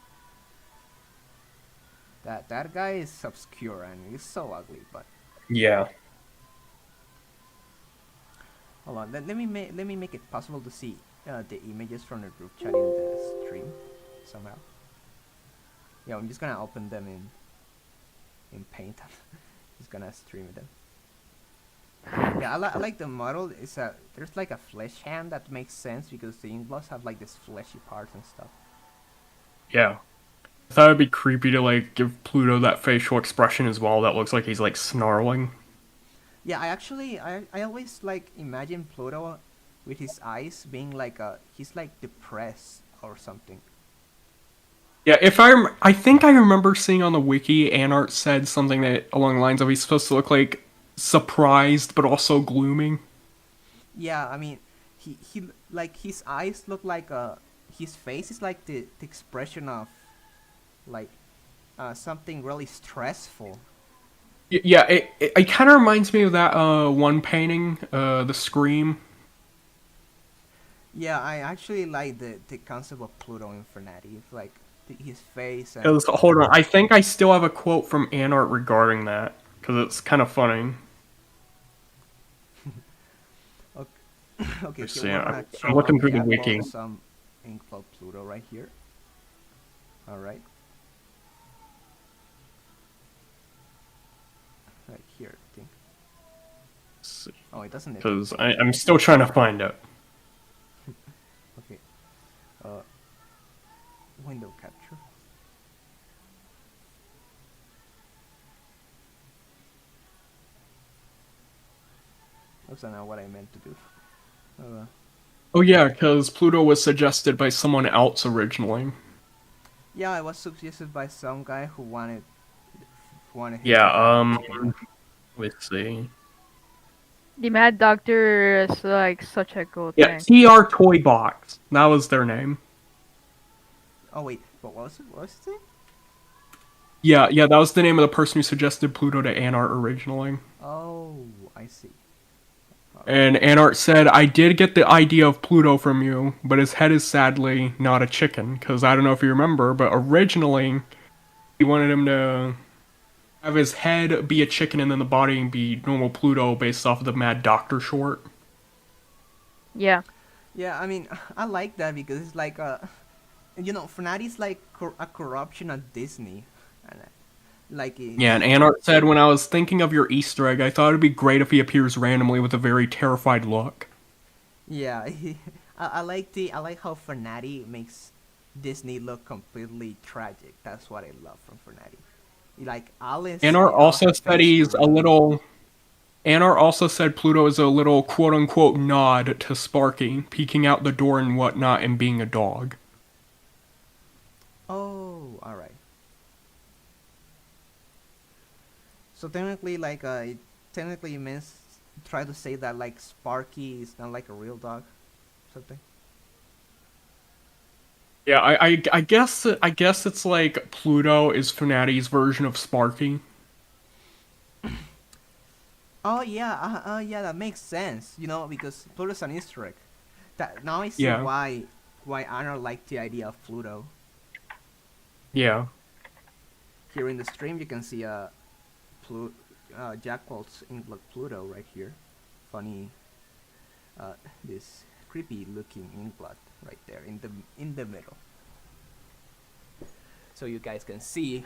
That guy is obscure and he's so ugly, but Yeah. hold on. Let me make it possible to see the images from the group chat in the stream somehow. Yeah, I'm just gonna open them in Paint. Just gonna stream them. Yeah, I like the model. There's like a flesh hand that makes sense because the Inkbloods have like this fleshy parts and stuff. Yeah. I thought it'd be creepy to like give Pluto that facial expression as well that looks like he's like snarling. Yeah, I always like imagine Pluto with his eyes being like he's like depressed or something. Yeah, I think I remember seeing on the wiki, Anart said something that along the lines of he's supposed to look like surprised but also glooming. Yeah, I mean, he like his eyes look like his face is like the expression of like something really stressful. Yeah, it kind of reminds me of that one painting, the Scream. Yeah, I actually like the concept of Pluto in Fnatic, like his face and. Hold on, I think I still have a quote from Anart regarding that because it's kind of funny. Okay, Let's so see, we're I'm gonna check looking out through the upload wiki. some Inkblood Pluto right here. All right. Right here, I think. Oh, it doesn't. Because I'm still trying to find it. Okay. Window capture. That's not what I meant to do. Oh yeah, because Pluto was suggested by someone else originally. Yeah, it was suggested by some guy who wanted him Yeah, to have a chicken head. let's see. The Mad Doctor is like such a good Yeah, thing. TR Toy Box. That was their name. Oh wait, what was it? What was his name? Yeah, that was the name of the person who suggested Pluto to Anart originally. Oh, I see. And Anart said, I did get the idea of Pluto from you, but his head is sadly not a chicken. Because I don't know if you remember, but originally he wanted him to have his head be a chicken and then the body be normal Pluto based off of the Mad Doctor short. Yeah. Yeah, I mean, I like that because it's like Fnati's like a corruption of Disney, and Yeah, and Anart said, when I was thinking of your Easter egg, I thought it'd be great if he appears randomly with a very terrified look. Yeah, I like how Fnati makes Disney look completely tragic. That's what I love from Fnati. Like Alice. Anart also said Anart also said Pluto is a little quote-unquote nod to Sparky, peeking out the door and whatnot and being a dog. Oh, all right. So technically, like, it technically means try to say that like Sparky is not like a real dog, something. Yeah, I guess it's like Pluto is Fnati's version of Sparky. Oh yeah, yeah, that makes sense. Because Pluto's an Easter egg. That now I see Yeah. why Anna liked the idea of Pluto. Yeah. Here in the stream, you can see Jack Walt's Inkblood Pluto right here. Funny, this creepy looking Inkblood right there in the middle. So you guys can see.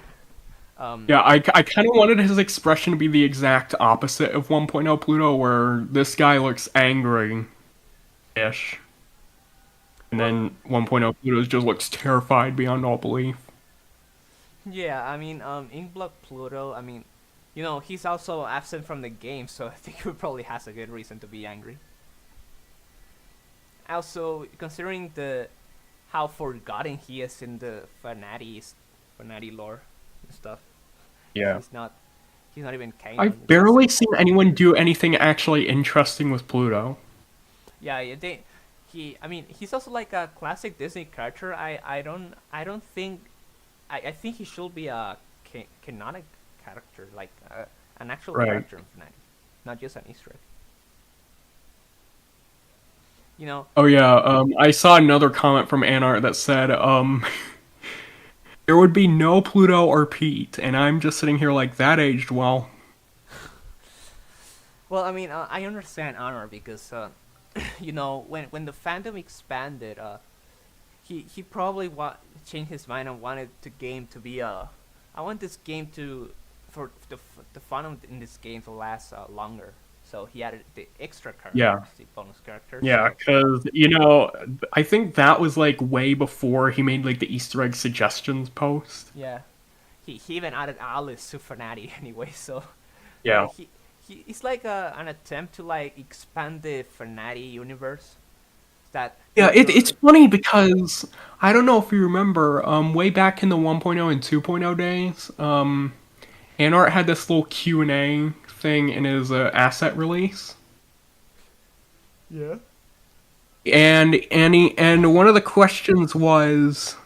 Yeah, I kind of wanted his expression to be the exact opposite of 1.0 Pluto, where this guy looks angry-ish. And then 1.0 Pluto just looks terrified beyond all belief. Yeah, I mean, Inkblood Pluto. I mean, he's also absent from the game, so I think he probably has a good reason to be angry. Also, considering how forgotten he is in the Fnati lore and stuff. Yeah. He's not even kind. I've barely seen anyone do anything actually interesting with Pluto. Yeah, he's also like a classic Disney character. I think he should be a canonic character, like an actual character in Fnati, not just an Easter egg. Oh yeah, I saw another comment from Anart that said, there would be no Pluto or Pete, and I'm just sitting here like, that aged well. Well, I mean, I understand Honor because, when the fandom expanded, he probably changed his mind and wanted the game to be I want this game for the fun in this game to last longer. So he added the extra characters, the bonus characters. Yeah, because, I think that was, like, way before he made, like, the Easter egg suggestions post. Yeah. He even added Alice to Fnati anyway, so... Yeah. It's like an attempt to, like, expand the Fnati universe. It's funny because, I don't know if you remember, way back in the 1.0 and 2.0 days, Anart had this little Q&A thing in his asset release. Yeah. And one of the questions was,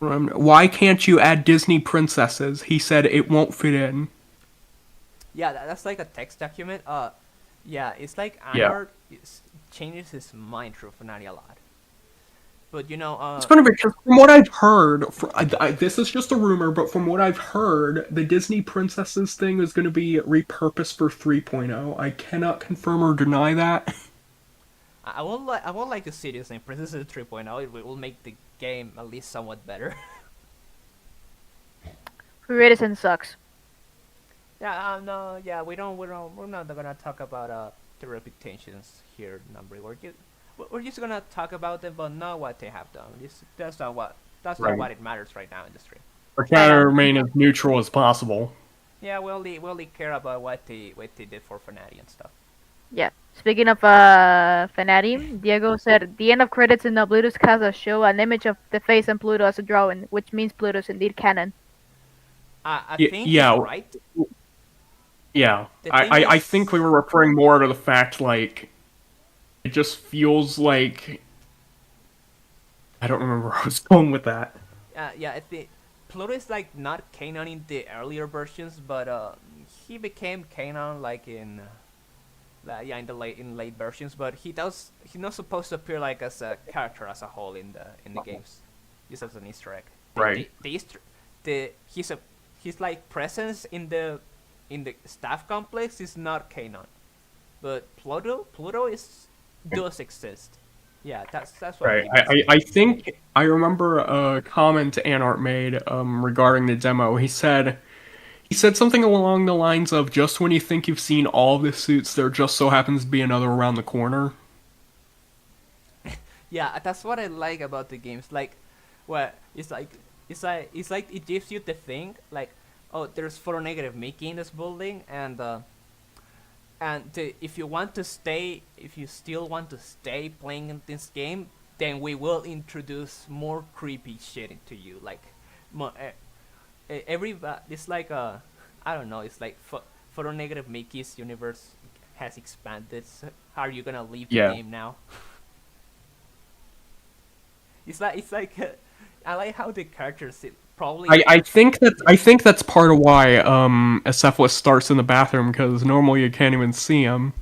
why can't you add Disney princesses? He said it won't fit in. Yeah, that's like a text document. Yeah, it's like Anart changes his mind through Fnati a lot. But it's funny because from what I've heard, this is just a rumor, but from what I've heard, the Disney princesses thing is going to be repurposed for 3.0. I cannot confirm or deny that. I would like to see Disney Princesses 3.0. It will make the game at least somewhat better. Redison sucks. Yeah, no, yeah, we're not gonna talk about the reputations here, number. We're just gonna talk about them, but not what they have done. That's not what it matters right now in the stream. We're trying to remain as neutral as possible. Yeah, we only care about what they did for Fnati and stuff. Yeah. Speaking of Fanatic, Diego said the end of credits in Oblivious Casa show an image of the face and Pluto as a drawing, which means Pluto is indeed canon. I Yeah, think he's yeah, right. yeah. The I, thing I, I think we is, were referring more to the fact like it just feels like I don't remember where I was going with that. yeah, I think Pluto is like not canon in the earlier versions, but he became canon like in yeah, in the late versions. But he's not supposed to appear like as a character as a whole in the games, just as an Easter egg. Right. The Easter the his like presence in the staff complex is not canon, but Pluto is does exist. Yeah, that's what Right. he I, means. I, I think I remember a comment Anart made regarding the demo. He said something along the lines of just when you think you've seen all the suits, there just so happens to be another around the corner. Yeah, that's what I like about the games. Like, well, it's like it gives you the thing like, oh, there's photo negative Mickey in this building, and if you want to stay, if you still want to stay playing in this game, then we will introduce more creepy shit into you. Like, it's like I don't know. It's like photo negative Mickey's universe has expanded. So how are you gonna leave the Yeah. game now? It's like I like how the characters probably I think that's part of why Acephalus starts in the bathroom because normally you can't even see him.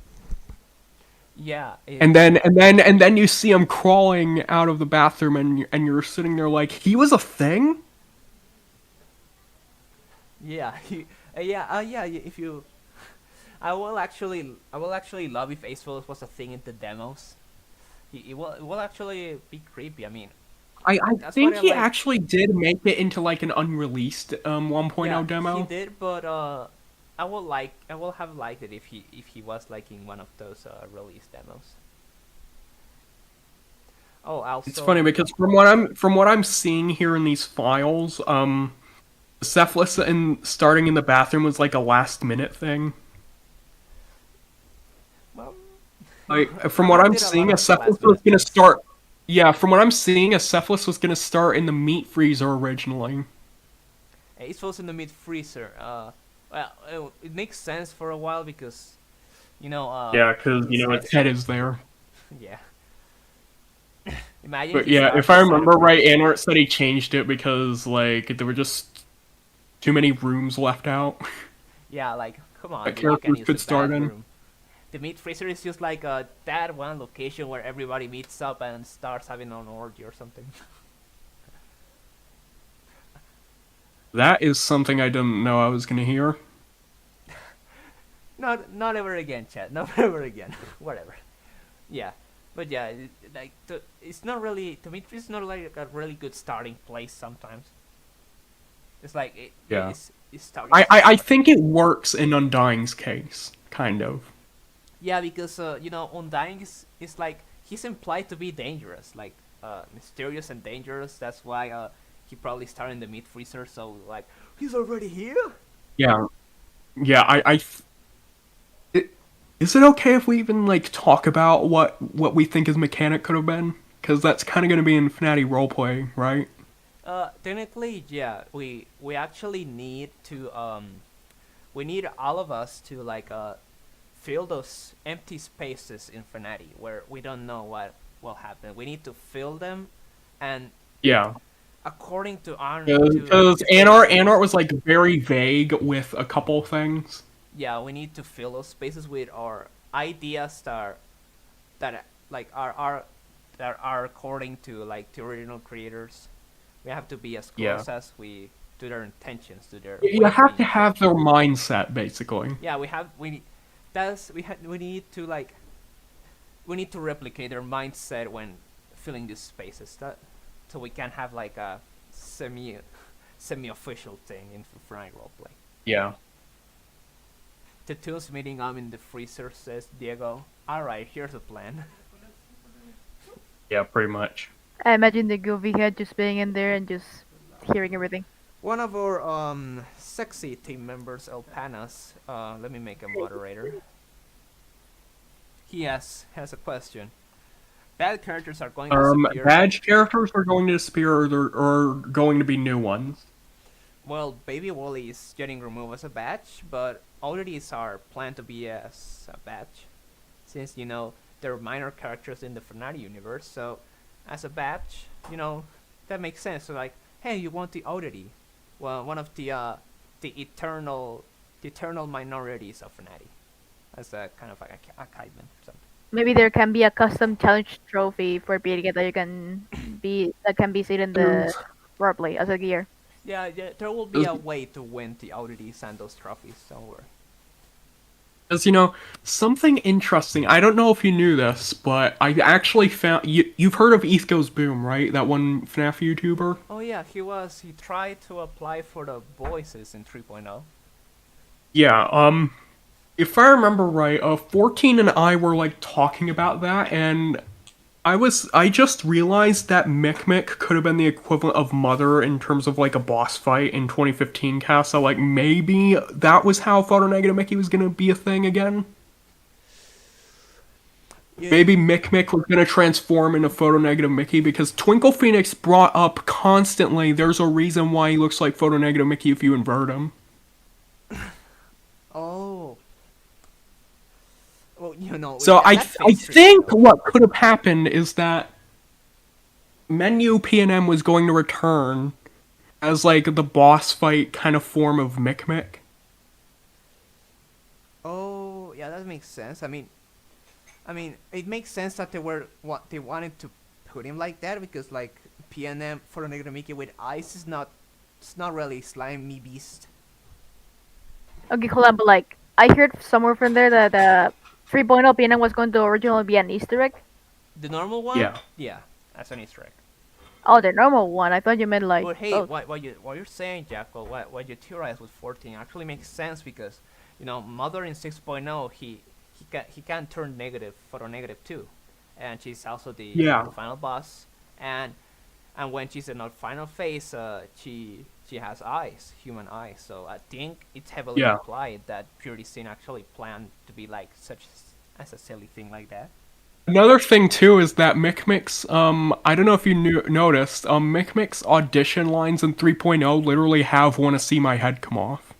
yeah And then you see him crawling out of the bathroom and you're sitting there like he was a thing? yeah yeah if you I will actually love if Ace Phillips was a thing in the demos. It will actually be creepy. I mean, I that's think what I he like. actually did make it into like an unreleased 1.0 Yeah, demo. he did, but I will have liked it if he was like in one of those release demos. Oh, also, It's funny because from what I'm seeing here in these files, Cephalus and starting in the bathroom was like a last minute thing. well, Like from what Anart I'm did a lot seeing, of Acephalus last was minute gonna things. start. Yeah, from what I'm seeing, Acephalus was gonna start in the meat freezer originally. Ace Phillips in the mid freezer. Well, it makes sense for a while because you know Yeah, because his its head's head is there. yeah. Imagine But he yeah, starts if I inside a remember right, fridge. Anart said he changed it because like there were just too many rooms left out Yeah, like come on, that dude, you can characters use the could start in. bathroom. The meat freezer is just like that one location where everybody meets up and starts having an orgy or something. That is something I didn't know I was gonna hear. Not ever again, Chad. Not ever again. Whatever. Yeah, but yeah, it's not really the meat freezer is not like a really good starting place sometimes. It's like Yeah. it's starting. I think it works in Undying's case, kind of. Yeah, because Undying is like he's implied to be dangerous, like mysterious and dangerous. That's why he probably started in the meat freezer. So like he's already here. Yeah, yeah. Is it okay if we even like talk about what we think his mechanic could have been? Because that's kind of going to be in Fnatic roleplay, right? Technically, yeah, we actually need to we need all of us to like fill those empty spaces in Fnatic where we don't know what will happen. We need to fill them, and Yeah, according to our because Anart was like very vague with a couple things. yeah, we need to fill those spaces with our ideas that like are that are according to like the original creators. We have to be as Yeah, close as we to their intentions, to their you way of have to being. have their mindset basically. Yeah, we need to like we need to replicate their mindset when filling these spaces. That so we can have like a semi official thing in Fnatic roleplay. Yeah, The tools meeting I'm in the freezer, says Diego. Alright, here's a plan. yeah, pretty much. I imagine the goofy head just being in there and just hearing everything. One of our sexy team members, El Panas, let me make a moderator. he has a question. Bad characters are going to disappear. Badge characters are going to disappear, or going to be new ones. Well, Baby Wally is getting removed as a badge, but oddities are planned to be as a badge, since they're minor characters in the Fnatic universe. So, as a badge, that makes sense. So like, hey, you want the oddity? Well, one of the eternal minorities of Fnatic, as a kind of like a archivement or something. Maybe there can be a custom challenge trophy for BDK that can be seen in the roleplay as a gear. Yeah, there will be a way to win the oddities and those trophies. Don't worry. As something interesting. I don't know if you knew this, but I actually found you've heard of East Goes Boom, right? That one FNAF YouTuber. Oh yeah, he tried to apply for the voices in 3.0. Yeah. If I remember right, 14 and I were like talking about that, and I just realized that Mick could have been the equivalent of Mother in terms of like a boss fight in 2015 cast. So like maybe that was how Photonegative Mickey was gonna be a thing again. Yeah. Maybe Mick was gonna transform into Photonegative Mickey, because Twinkle Phoenix brought up constantly there's a reason why he looks like Photonegative Mickey if you invert him. Oh. Well, So I think what could have happened is that Menu PNM was going to return as like the boss fight kind of form of Mick. Oh, yeah, that makes sense. I mean, it makes sense that they wanted to put him like that, because like PNM for Negro Mickey with ice it's not really slimy beast. Okay, hold on, but like I heard somewhere from there that 3.0 PNM was going to originally be an Easter egg. The normal one? Yeah. Yeah, that's an Easter egg. Oh, the normal one. I thought you meant like. But hey, oh. what you're saying, Jackal, what you theorize with 14 actually makes sense, because Mother in 6.0 he can turn negative, photonegative too, and she's also the final boss, and when she's in her final phase, she has eyes, human eyes. So I think it's heavily implied that Purity Sin actually planned to be like such as a silly thing like that. Another thing too is that Mick's, I don't know if you noticed, Mick's audition lines in 3.0 literally have "wanna see my head come off."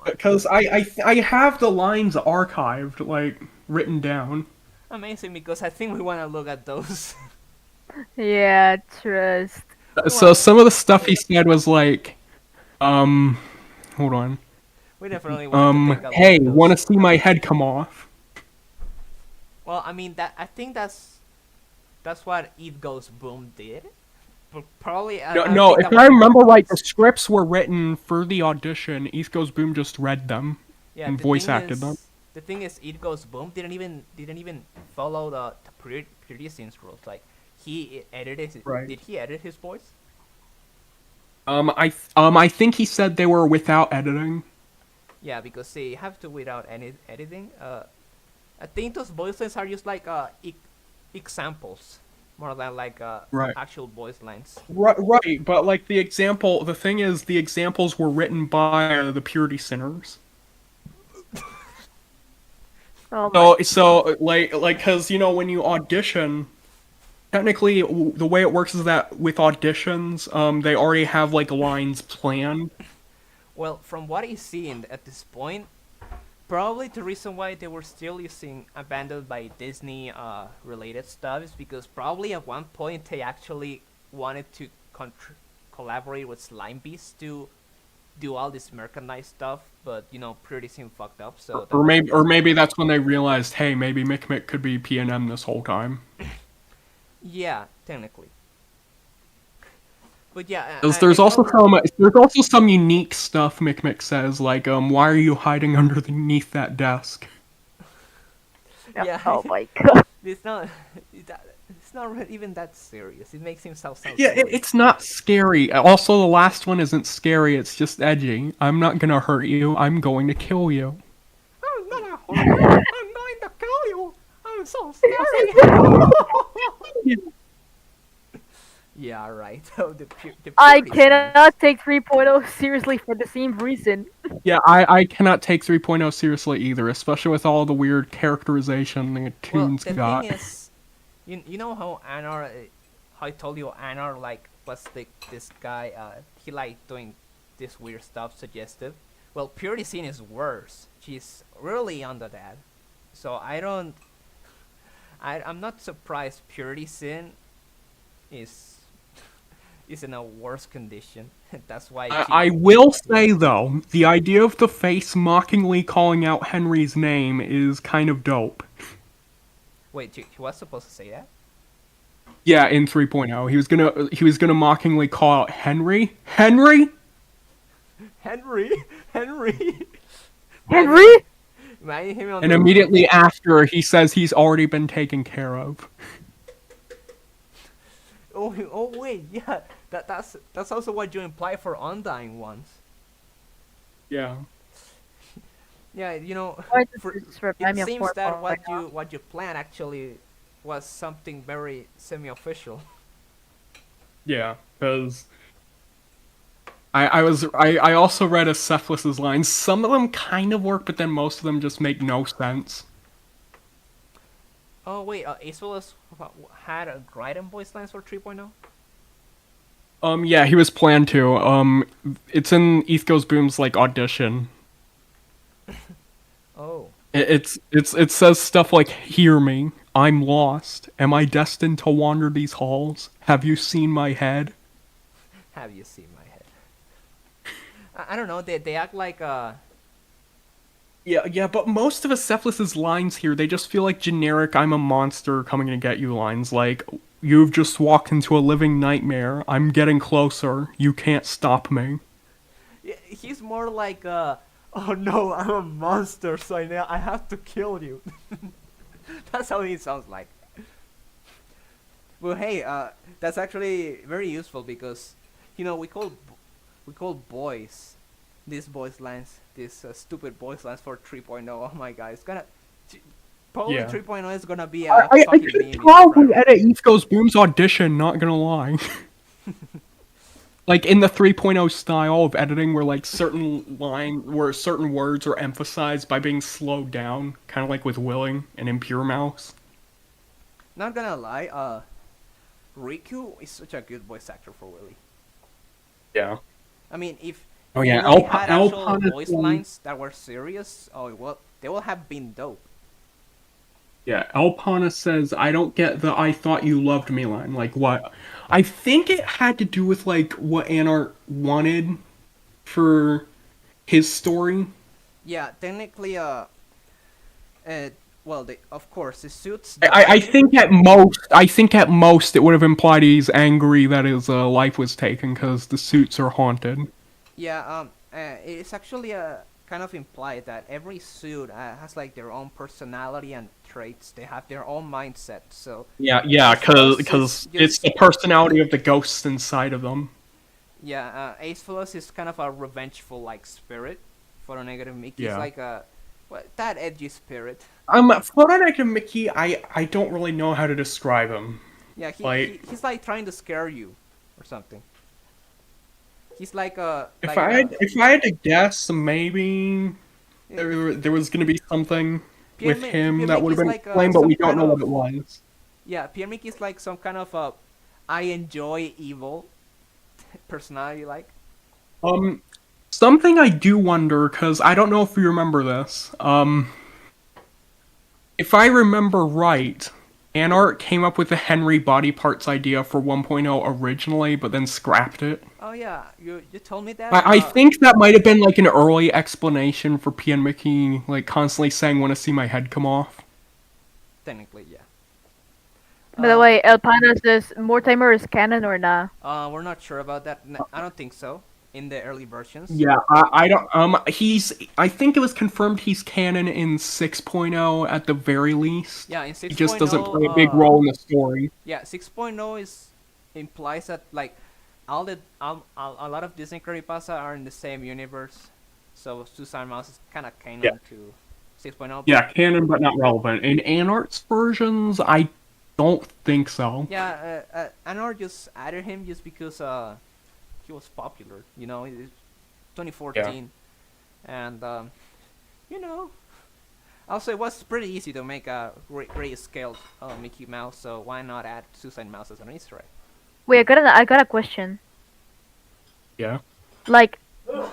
Because I have the lines archived, like written down. Amazing, because I think we want to look at those. Yeah, trust. So some of the stuff he said was like, hold on. We definitely want to take a look hey, at those. wanna see my head come off? Well, I mean I think that's what It Goes Boom did. But probably No, if I remember right, the scripts were written for the audition. East Goes Boom just read them and voice acted them. The thing is, It Goes Boom didn't even follow the Purity Sin's rules. Like he edited his, Right. Did he edit his voice? I think he said they were without editing. Yeah, because they have to without any editing. I think those voices are just like examples, more than like Right. actual voice lines. Right, but like the thing is, the examples were written by the Purity Sinners. Oh my. So like, cause when you audition, technically the way it works is that with auditions, they already have like lines planned. Well, from what I've seen at this point, probably the reason why they were still using Abandoned by Disney related stuff is because probably at one point they actually wanted to collaborate with Slime Beast to do all this merchandise stuff, but Purity Sin fucked up. So Or maybe that's when they realized, hey, maybe Mick could be PNM this whole time. yeah, technically. But yeah, There's also some unique stuff Mick says, like, why are you hiding underneath that desk? Yeah. Oh my god. It's not even that serious. It makes him sound Yeah, silly. it's not scary. Also, the last one isn't scary, it's just edgy. I'm not gonna hurt you, I'm going to kill you. I'm not a horror. I'm going to kill you. I'm so scary. Yeah, right. The I Purity Sin. cannot take 3.0 seriously for the same reason. Yeah, I cannot take 3.0 seriously either, especially with all the weird characterization the Well, tunes the got. thing is, you know how Anar, how I told you Anar like was this guy, he liked doing this weird stuff, suggestive. Well, Purity Scene is worse. She's really under that. So I'm not surprised Purity Scene is is in a worse condition. That's why I will say though, the idea of the face mockingly calling out Henry's name is kind of dope. Wait, he was supposed to say that? Yeah, in 3.0, he was gonna mockingly call out Henry. Henry, Henry. Henry? Imagine him on And the immediately after, he says he's already been taken care of. Oh wait, yeah, that's also what you imply for Undying Ones. Yeah. Yeah, you know, Why does for, this remind me it of seems that 4.0 right now? what you planned actually was something very semi-official. Yeah, because I also read Acephalus's lines. Some of them kind of work, but then most of them just make no sense. Oh wait, Acelus had a Gryden voice lines for 3.0? Yeah, he was planned to. It's in Eth Goes Boom's like audition. Oh, It says stuff like, "Hear me, I'm lost. Am I destined to wander these halls? Have you seen my head?" have you seen my head? I don't know. They act like Yeah, but most of Acephalus's lines here, they just feel like generic "I'm a monster coming to get you" lines, like "You've just walked into a living nightmare. I'm getting closer. You can't stop me." he's more like oh no, I'm a monster, so I have to kill you. That's how he sounds like. Well, hey, that's actually very useful because, you know, we call boys, these voice lines, these stupid voice lines for 3.0. Oh my god, it's gonna probably Yeah. 3.0 is gonna be a I fucking could meme. probably edit Eth Goes Boom's audition, not gonna lie. Like in the 3.0 style of editing where like certain words are emphasized by being slowed down, kind of like with Willing and Impure Mouse. Not gonna lie, Riku is such a good voice actor for Willy. Yeah. I mean, if Oh yeah, Willy had actual Alpine voice lines that were serious, oh well, they will have been dope. Yeah, Alpana says, "I don't get the 'I thought you loved me' line. Like what?" I think it had to do with like what Anart wanted for his story. Yeah, technically, well, of course, the suits. I think at most it would have implied he's angry that his life was taken because the suits are haunted. Yeah, it's actually kind of implied that every suit has like their own personality and traits. They have their own mindset. So Yeah, Acephalus because is it's just- the personality of the ghosts inside of them. yeah, Acephalus is kind of a revengeful like spirit. For a negative Mickey, Yeah. it's like a that edgy spirit. Photonegative Mickey, I don't really know how to describe him. Yeah, he's like trying to scare you, or something. He's like a. If I had to guess, maybe there was gonna be something with him that would have been explained, but we don't know what it was. Yeah, Pierre Mickey is like some kind of a I enjoy evil personality, like. Something I do wonder, because I don't know if you remember this. If I remember right, Anart came up with the Henry body parts idea for 1.0 originally, but then scrapped it. Oh yeah, you told me that. I think that might have been like an early explanation for P and Mickey like constantly saying "Want to see my head come off." Technically, yeah. By the way, El Panda says Mortimer is canon or not? We're not sure about that. I don't think so. In the early versions. Yeah, I don't. I think it was confirmed he's canon in 6.0 at the very least. Yeah, in 6.0. He just doesn't play a big role in the story. Yeah, 6.0 implies that like a lot of Disney creepypasta are in the same universe. So Susan Mouse is kind of canon to 6.0. Yeah, canon but not relevant. In Anart's versions, I don't think so. Yeah, Anor just added him just because he was popular. You know, it's 2014. And you know, also it was pretty easy to make a great scale Mickey Mouse, so why not add Suicide Mouse as an Easter egg? Wait, I got a question. Yeah. Like,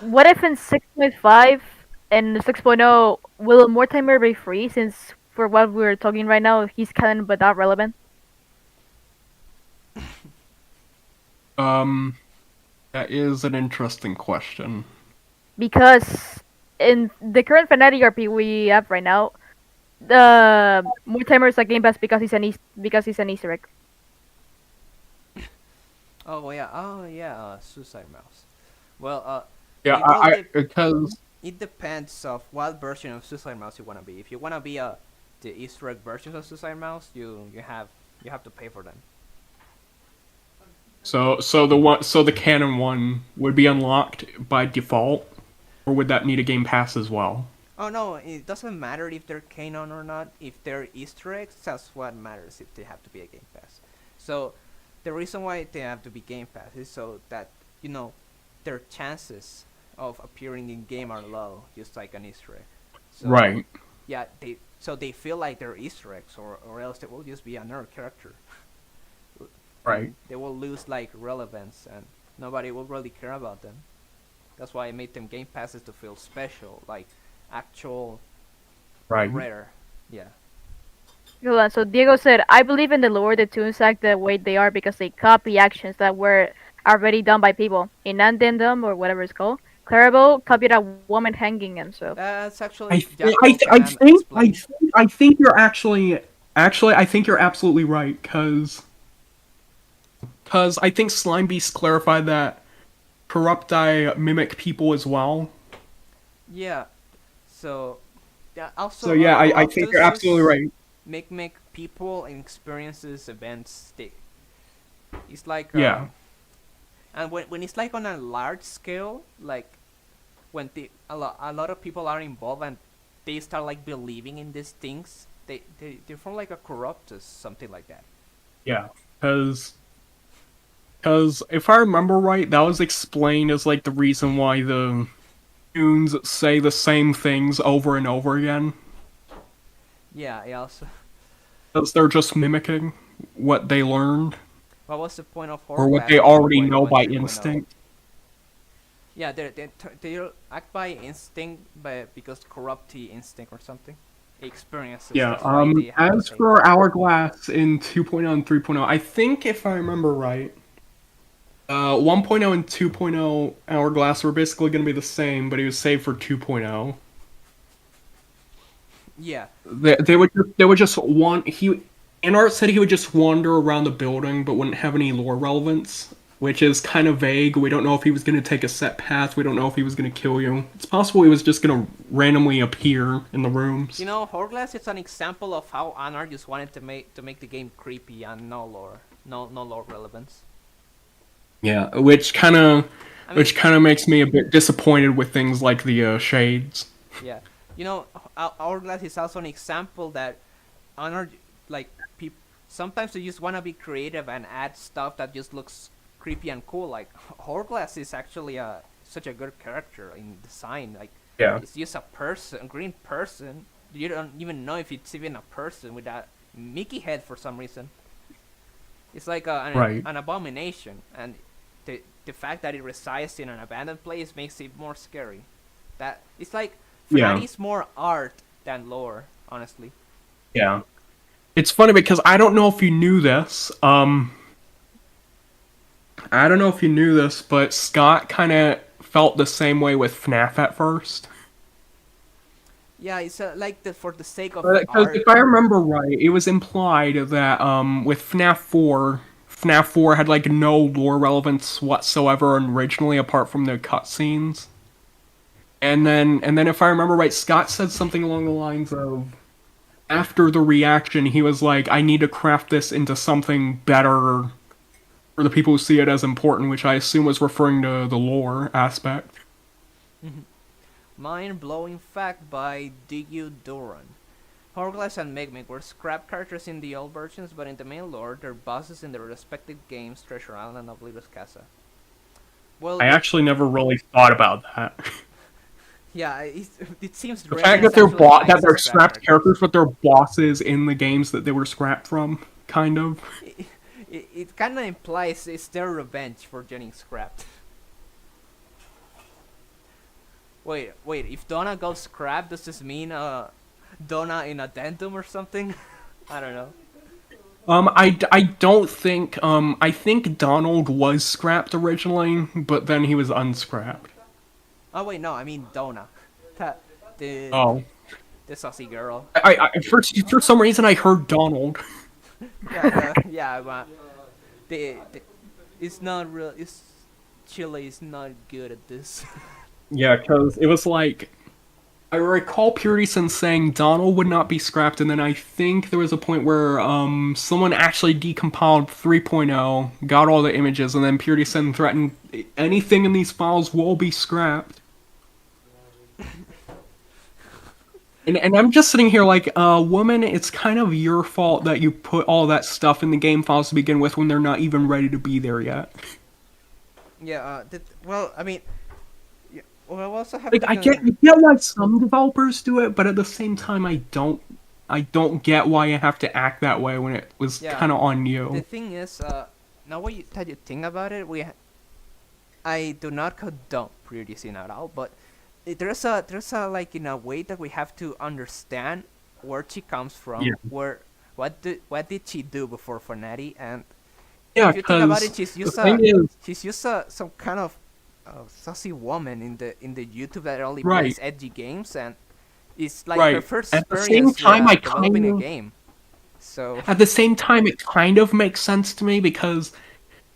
what if in 6.5 and 6.0 will Mortimer be free? Since for what we're talking right now, he's canon but not relevant. That is an interesting question. Because in the current Fnatic RP we have right now, the Mortimer is a game pass because he's an Easter egg. Oh yeah, Suicide Mouse. Well, Yeah, it will because it depends of what version of Suicide Mouse you wanna be. If you wanna be the Easter egg versions of Suicide Mouse, you have to pay for them. so the canon one would be unlocked by default, or would that need a game pass as well? Oh no, it doesn't matter if they're canon or not. If they're Easter eggs, that's what matters. If they have to be a game pass. So the reason why they have to be game pass is so that their chances of appearing in game are low, just like an Easter egg. So, Right. Yeah, they feel like they're Easter eggs, or else they will just be another character. Right. They will lose like relevance, and nobody will really care about them. That's why I made them game passes to feel special, like actual Right. rare. Yeah. Hold on. So Diego said, "I believe in the lore the tunes act the way they are because they copy actions that were already done by people. In Addendum or whatever it's called, Clarabelle copied a woman hanging himself. That's I actually th- Jackal I, th- I can think explain. I think you're actually I think you're absolutely right because I think Slime Beast clarified that Corrupti mimic people as well. Yeah. So yeah. Also, So yeah, I think you're absolutely right. Make people and experiences events. It's like Yeah. and when it's like on a large scale, like when a lot of people are involved and they start like believing in these things, they form like a corruptus, something like that. Yeah, because if I remember right, that was explained as like the reason why the tunes say the same things over and over again, Yeah. I also. because they're just mimicking what they learned What was the point of or what Horcrux they in already 2.0 know and by 3.0? instinct. Yeah, they act by instinct, because corrupty instinct or something. Experiences. Yeah. That's why they have to As say. for Hourglass in 2.0 and 3.0, I think if I remember right, 1.0 and 2.0 Hourglass were basically going to be the same, but he was saved for 2.0. Yeah. They would just want he. Anart said he would just wander around the building, but wouldn't have any lore relevance, which is kind of vague. We don't know if he was going to take a set path. We don't know if he was going to kill you. It's possible he was just going to randomly appear in the rooms. Horglass is an example of how Anar just wanted to make the game creepy and no lore relevance. Yeah, which kind of I mean, makes me a bit disappointed with things like the shades. yeah. Hourglass is also an example that Anar, like, sometimes they just want to be creative and add stuff that just looks creepy and cool. Like Hourglass is actually such a good character in design. Like, Yeah. it's just a green person. You don't even know if it's even a person with that Mickey head for some reason. It's like Right. an abomination, and the fact that it resides in an abandoned place makes it more scary. That it's like Yeah. Fnatic is more art than lore, honestly. Yeah. It's funny because I don't know if you knew this. I don't know if you knew this, but Scott kind of felt the same way with FNAF at first. Yeah, it's like for the sake of Because art. if I remember right, it was implied that with FNAF 4 had like no lore relevance whatsoever originally, apart from the cutscenes. And then if I remember right, Scott said something along the lines of, after the reaction, he was like, "I need to craft this into something better for the people who see it as important," which I assume was referring to the lore aspect. Mind-blowing fact by Digu Duran. Hourglass and Migmig were scrap characters in the old versions, but in the main lore, they're bosses in their respective games, Treasure Island and Oblivious Casa. Well, I actually never really thought about that. Yeah, it seems The Ren fact is that they're actually nice that to they're scrap scrapped characters. characters, but they're bosses in the games that they were scrapped from, kind of. It kind of implies it's their revenge for getting scrapped. Wait, if Donna goes scrapped, does this mean Donna in addendum or something? I don't know. I don't think I think Donald was scrapped originally, but then he was unscrapped. Oh wait, no, I mean Donna. Ta- the Oh, the saucy girl. I for some reason I heard Donald. Yeah, but the it's not real. Chile is not good at this. Yeah, because it was like I recall Purity-san saying Donald would not be scrapped, and then I think there was a point where someone actually decompiled 3.0, got all the images, and then Purity-san threatened anything in these files will be scrapped. And I'm just sitting here like, woman, it's kind of your fault that you put all that stuff in the game files to begin with when they're not even ready to be there yet. Yeah. Well, I mean, yeah, well, I also have Like to. I get why some developers do it, but at the same time I don't get why you have to act that way when it was Yeah. kind of on The you. thing is, now that you think about it, I do not condone producing at all, but there's a like in a way that we have to understand where she comes from, Yeah. what did she do before Fnatic, and Yeah, if you think about because it, the thing is, she's used some kind of sassy woman in the YouTube that only right, plays edgy games, and it's like her right. first At the same experience time, I developing a kind of game. So At the same time, it kind of makes sense to me because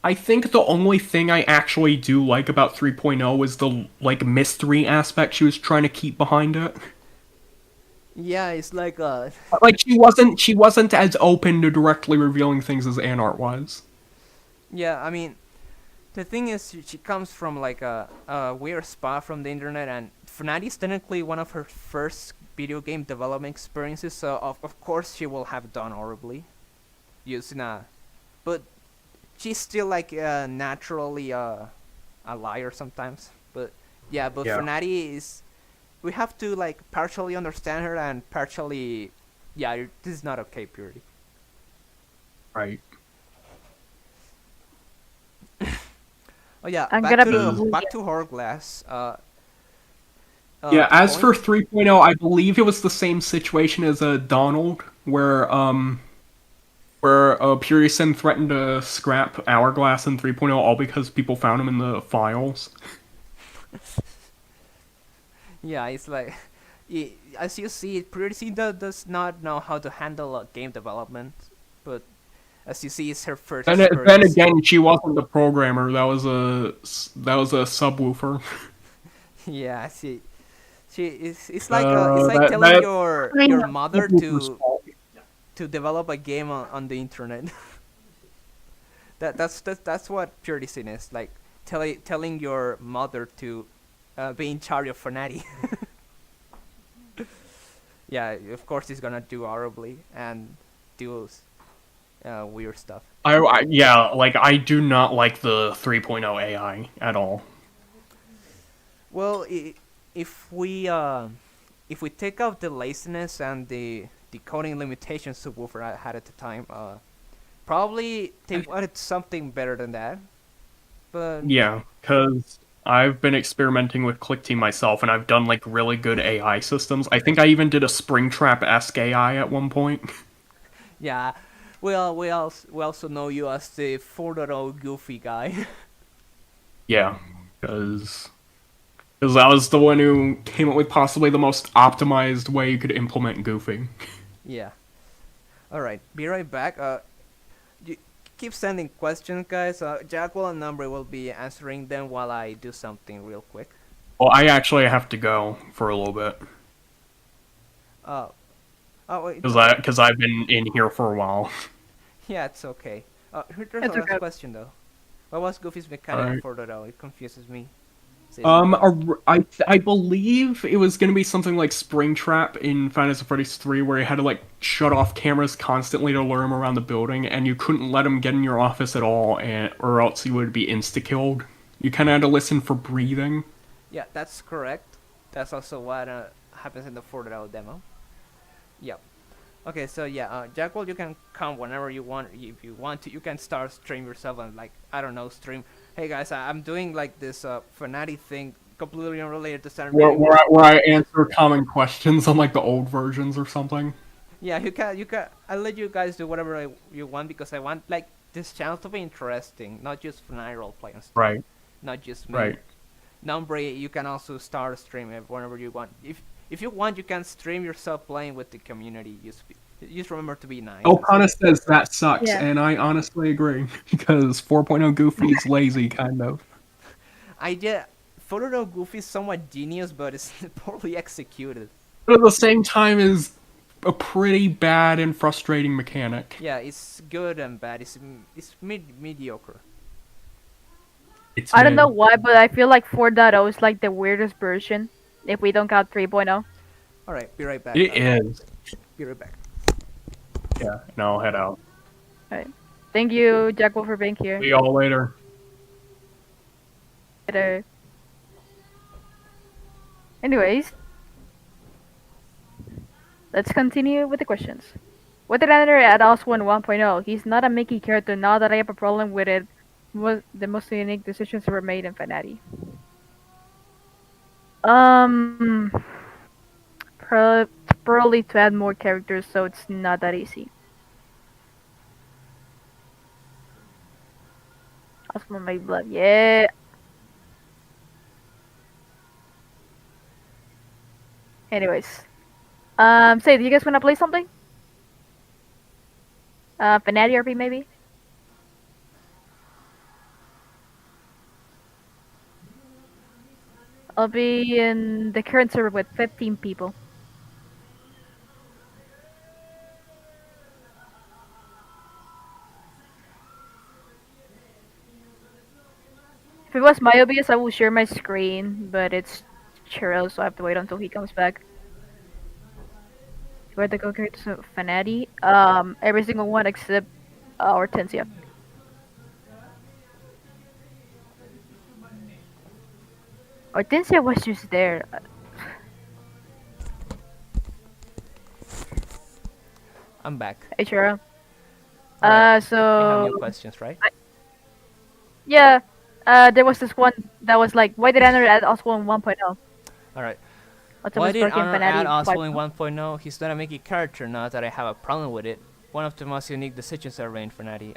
I think the only thing I actually do like about 3.0 is the like mystery aspect she was trying to keep behind it. yeah, it's like Like she wasn't as open to directly revealing things as Anart was. yeah, I mean, the thing is, she comes from like a weird spot from the internet, and Fnatic is technically one of her first video game development experiences, so of course she will have done horribly using but she's still like naturally a liar sometimes. But yeah, but Yeah. Fnatic is, we have to like partially understand her and partially, yeah, this is not okay, Purity. Right. Oh yeah, I'm gonna be back to Hourglass. Yeah, as for point- 3.0, I believe it was the same situation as Donald, where Purison threatened to scrap Hourglass in 3.0 all because people found him in the files. Yeah, it's like, as you see, Purity does not know how to handle game development, but as you see, it's her first Then experience. again, she wasn't the programmer. That was a subwoofer. Yeah, it's like telling that your mother subwoofer's fault. to develop a game on the internet. That's what Purity Sin is like, telling your mother to be in charge of Fnatic. Yeah, of course he's gonna do horribly and do weird stuff. Yeah, like I do not like the 3.0 AI at all. Well, if we take out the laziness and the coding limitations Subwoofer had at the time, probably they wanted something better than that. But Yeah, because I've been experimenting with ClickTeam myself, and I've done like really good AI systems. I think I even did a Springtrap-esque AI at one point. yeah, well, we also know you as the 4.0 goofy guy. Yeah, because I was the one who came up with possibly the most optimized way you could implement goofing. Yeah. All right, be right back. You keep sending questions, guys. Jackwell and Number will be answering them while I do something real quick. Well, I actually have to go for a little bit Oh, wait. because I've been in here for a while. Yeah, it's okay. Here's It's the last okay. question though. What was Goofy's mechanic Alright. for that? It confuses me. Says- I believe it was gonna be something like Springtrap in Final Fantasy Freddy's 3, where you had to like shut off cameras constantly to lure him around the building, and you couldn't let him get in your office at all, or else he would be insta-killed. You kind of had to listen for breathing. Yeah, that's correct. That's also what happens in the 4.0 demo. Yep. Okay, so yeah, Jackwell, you can come whenever you want. If you want to, you can start stream yourself and like I don't know, stream. Hey guys, I'm doing like this Fnatic thing, completely unrelated to Saturn. Where I answer common questions on like the old versions or something. Yeah, you can. I'll let you guys do whatever you want because I want like this channel to be interesting, not just Fnatic roleplay and stuff. Right. Not just me. Right. Numbre, you can also start a stream whenever you want. If you want, you can stream yourself playing with the community. Just remember to be nice. Okana says that sucks, Yeah. and I honestly agree because 4.0 Goofy is lazy, kind of. I did. Photo Goofy is somewhat genius, but it's poorly executed. But at the same time, is a pretty bad and frustrating mechanic. Yeah, it's good and bad. It's mediocre. It's I don't know mid. why, but I feel like 4.0 is like the weirdest version. If we don't count 3.0. All right, be right back. It is. Be right back. Yeah, and I'll head out. Thank you, Jackwell, for being here. See y'all later. Later. Anyways, let's continue with the questions. What did I enter at Oswald 1.0? He's not a Mickey character. Now that I have a problem with it, the most unique decisions were made in Fnatic. Probably to add more characters, so it's not that easy. Oswald made blood, yeah. Anyways, say, do you guys wanna play something? Fnatic RP maybe? I'll be in the current server with 15 people. If it was my OBS, I will share my screen, but it's Cheryl, so I have to wait until he comes back. Where the go characters of Fnatic? Every single one except Hortensia. Hortensia was just there. I'm back. Hey, Cheryl. Alright, you have So new questions, right? yeah, there was this one that was like, why did Enter add Oswald in 1.0? All right. What's Why up did with Sparky Honor and add Fnatic Oswald in 5.0? 1.0? He's not a Mickey character, not that I have a problem with it. One of the most unique decisions ever in Fnatic.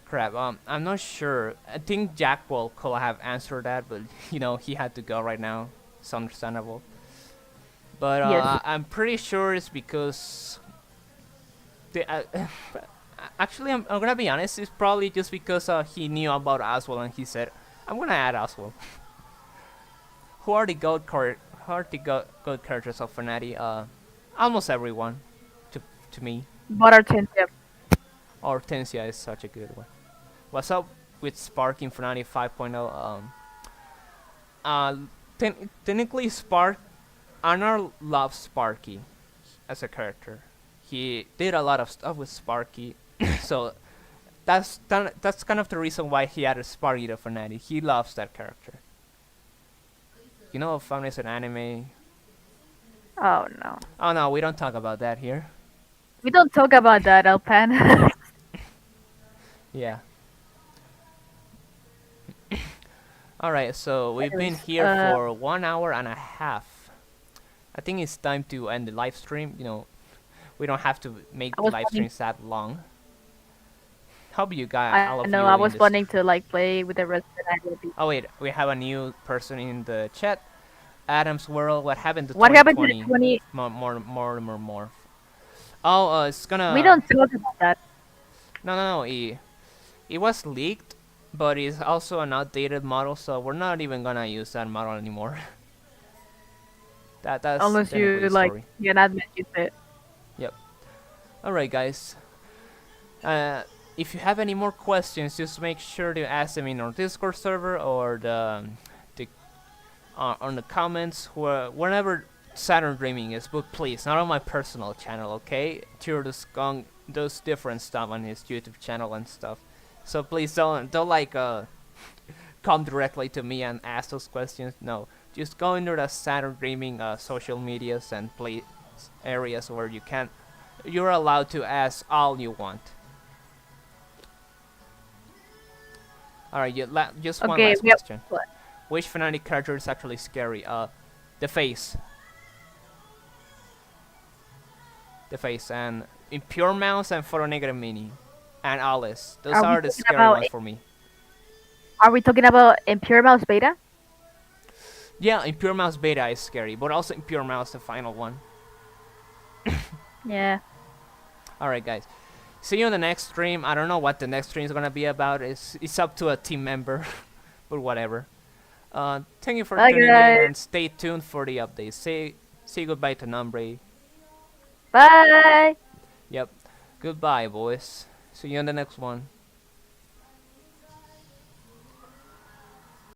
Crap. I'm not sure. I think Jackwell could have answered that, but you know he had to go right now. It's understandable. But Yes. I'm pretty sure it's because. Actually, I'm gonna be honest. It's probably just because he knew about Oswald and he said, "I'm gonna add Oswald." Who are the goat characters of Fnatic? Almost everyone, to me. But Hortensia. Hortensia is such a good one. What's up with Spark in Fnatic 5.0? Technically, Anar loves Sparky as a character. He did a lot of stuff with Sparky, so that's kind of the reason why he added Sparky to Fnatic. He loves that character. You know, Family is an anime. Oh no. Oh no, we don't talk about that here. We don't talk about that, Alpan. Yeah. Alright, so we've been Anyways, here for 1 hour and a half. I think it's time to end the live stream. You know, we don't have to make I the was live planning- streams that long. Hope you guys, all I of know, you I in was this- wanting to like play with the rest of the night. Oh wait, we have a new person in the chat. Adam's World. What happened to What happened to 2020? the 20? More. Oh, it's gonna. We don't talk about that. No. It was leaked, but it's also an outdated model, so we're not even gonna use that model anymore. That's Unless technically you the like, story. you're not meant to use it. Alright, guys. If you have any more questions, just make sure to ask them in our Discord server or on the comments, whenever Saturn Dreaming is. But please, not on my personal channel, okay? Tiro the Skunk does different stuff on his YouTube channel and stuff. So please don't like come directly to me and ask those questions. No, just go into the Saturn Dreaming social medias and play areas where you're allowed to ask all you want. Alright, just one Okay, last we have question. Which Fnatic character is actually scary? The face. The face and Impure Mouse and Photo Negative Mini. And Alice. Those Are we are the talking scary about ones for me. Are we talking about Impure Mouse Beta? Yeah, Impure Mouse Beta is scary, but also Impure Mouse, the final one. Yeah. Alright, guys. See you on the next stream. I don't know what the next stream is gonna be about. It's up to a team member, but whatever. Thank you for Bye, tuning in guys. and stay tuned for the updates. Say goodbye to Nombre. Bye. Yep. Goodbye, boys. See you on the next one.